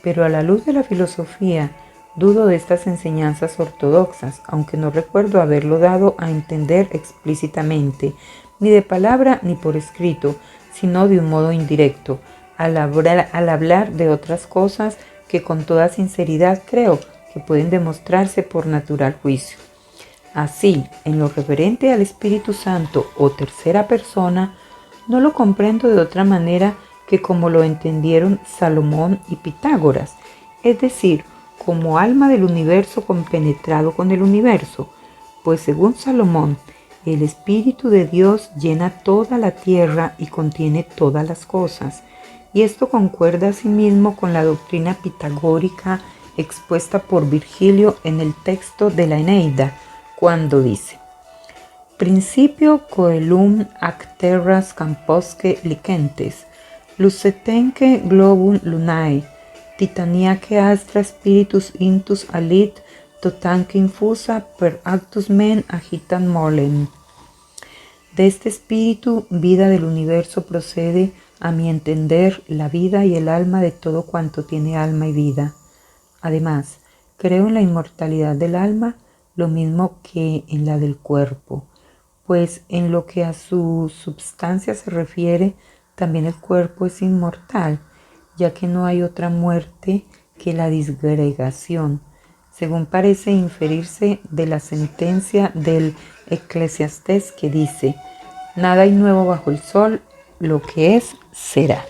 Pero a la luz de la filosofía, dudo de estas enseñanzas ortodoxas, aunque no recuerdo haberlo dado a entender explícitamente, ni de palabra ni por escrito, sino de un modo indirecto, al hablar de otras cosas que con toda sinceridad creo que pueden demostrarse por natural juicio. Así, en lo referente al Espíritu Santo o tercera persona, no lo comprendo de otra manera que como lo entendieron Salomón y Pitágoras, es decir, como alma del universo compenetrado con el universo, pues según Salomón, el Espíritu de Dios llena toda la tierra y contiene todas las cosas, y esto concuerda asimismo con la doctrina pitagórica expuesta por Virgilio en el texto de la Eneida, cuando dice: Principio coelum ac terras camposque licentes, lucetenque globum lunae, titaniaque astra spiritus intus alit, totanque infusa per actus men agitan molem. De este espíritu, vida del universo, procede, a mi entender, la vida y el alma de todo cuanto tiene alma y vida. Además, creo en la inmortalidad del alma, lo mismo que en la del cuerpo, pues en lo que a su substancia se refiere, también el cuerpo es inmortal, ya que no hay otra muerte que la disgregación, según parece inferirse de la sentencia del Eclesiastés que dice: nada hay nuevo bajo el sol, lo que es, será.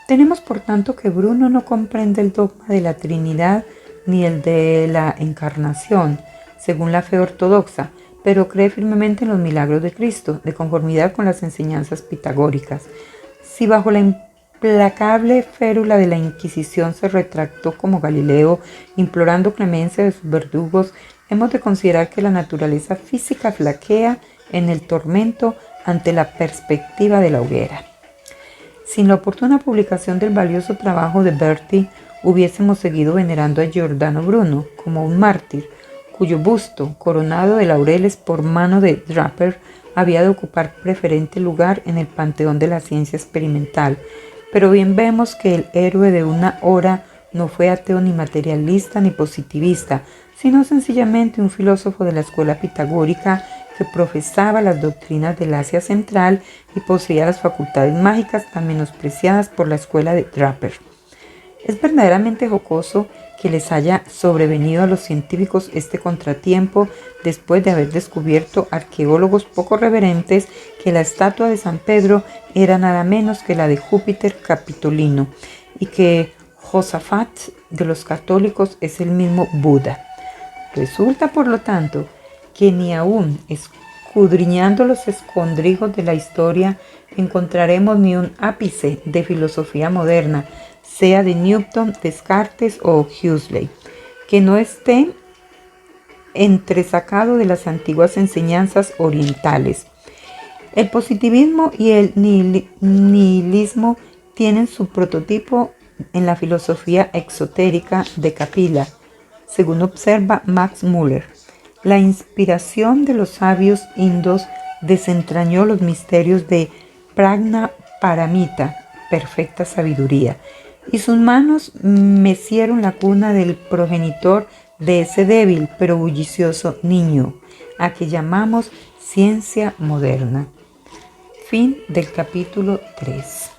Tenemos por tanto que Bruno no comprende el dogma de la Trinidad ni el de la Encarnación, según la fe ortodoxa, pero cree firmemente en los milagros de Cristo, de conformidad con las enseñanzas pitagóricas. Si bajo la implacable férula de la Inquisición se retractó como Galileo, implorando clemencia de sus verdugos, hemos de considerar que la naturaleza física flaquea en el tormento ante la perspectiva de la hoguera. Sin la oportuna publicación del valioso trabajo de Berti, hubiésemos seguido venerando a Giordano Bruno como un mártir, cuyo busto, coronado de laureles por mano de Draper, había de ocupar preferente lugar en el panteón de la ciencia experimental. Pero bien vemos que el héroe de una hora no fue ateo ni materialista ni positivista, sino sencillamente un filósofo de la escuela pitagórica que profesaba las doctrinas del Asia Central y poseía las facultades mágicas tan menospreciadas por la escuela de Draper. Es verdaderamente jocoso que les haya sobrevenido a los científicos este contratiempo después de haber descubierto arqueólogos poco reverentes que la estatua de San Pedro era nada menos que la de Júpiter Capitolino y que Josafat de los católicos es el mismo Buda. Resulta, por lo tanto, que ni aún escudriñando los escondrijos de la historia encontraremos ni un ápice de filosofía moderna, sea de Newton, Descartes o Huxley, que no esté entresacado de las antiguas enseñanzas orientales. El positivismo y el nihilismo tienen su prototipo en la filosofía exotérica de Kapila, según observa Max Muller. La inspiración de los sabios indos desentrañó los misterios de Prajna Paramita, perfecta sabiduría, y sus manos mecieron la cuna del progenitor de ese débil pero bullicioso niño, a que llamamos ciencia moderna. Fin del capítulo 3.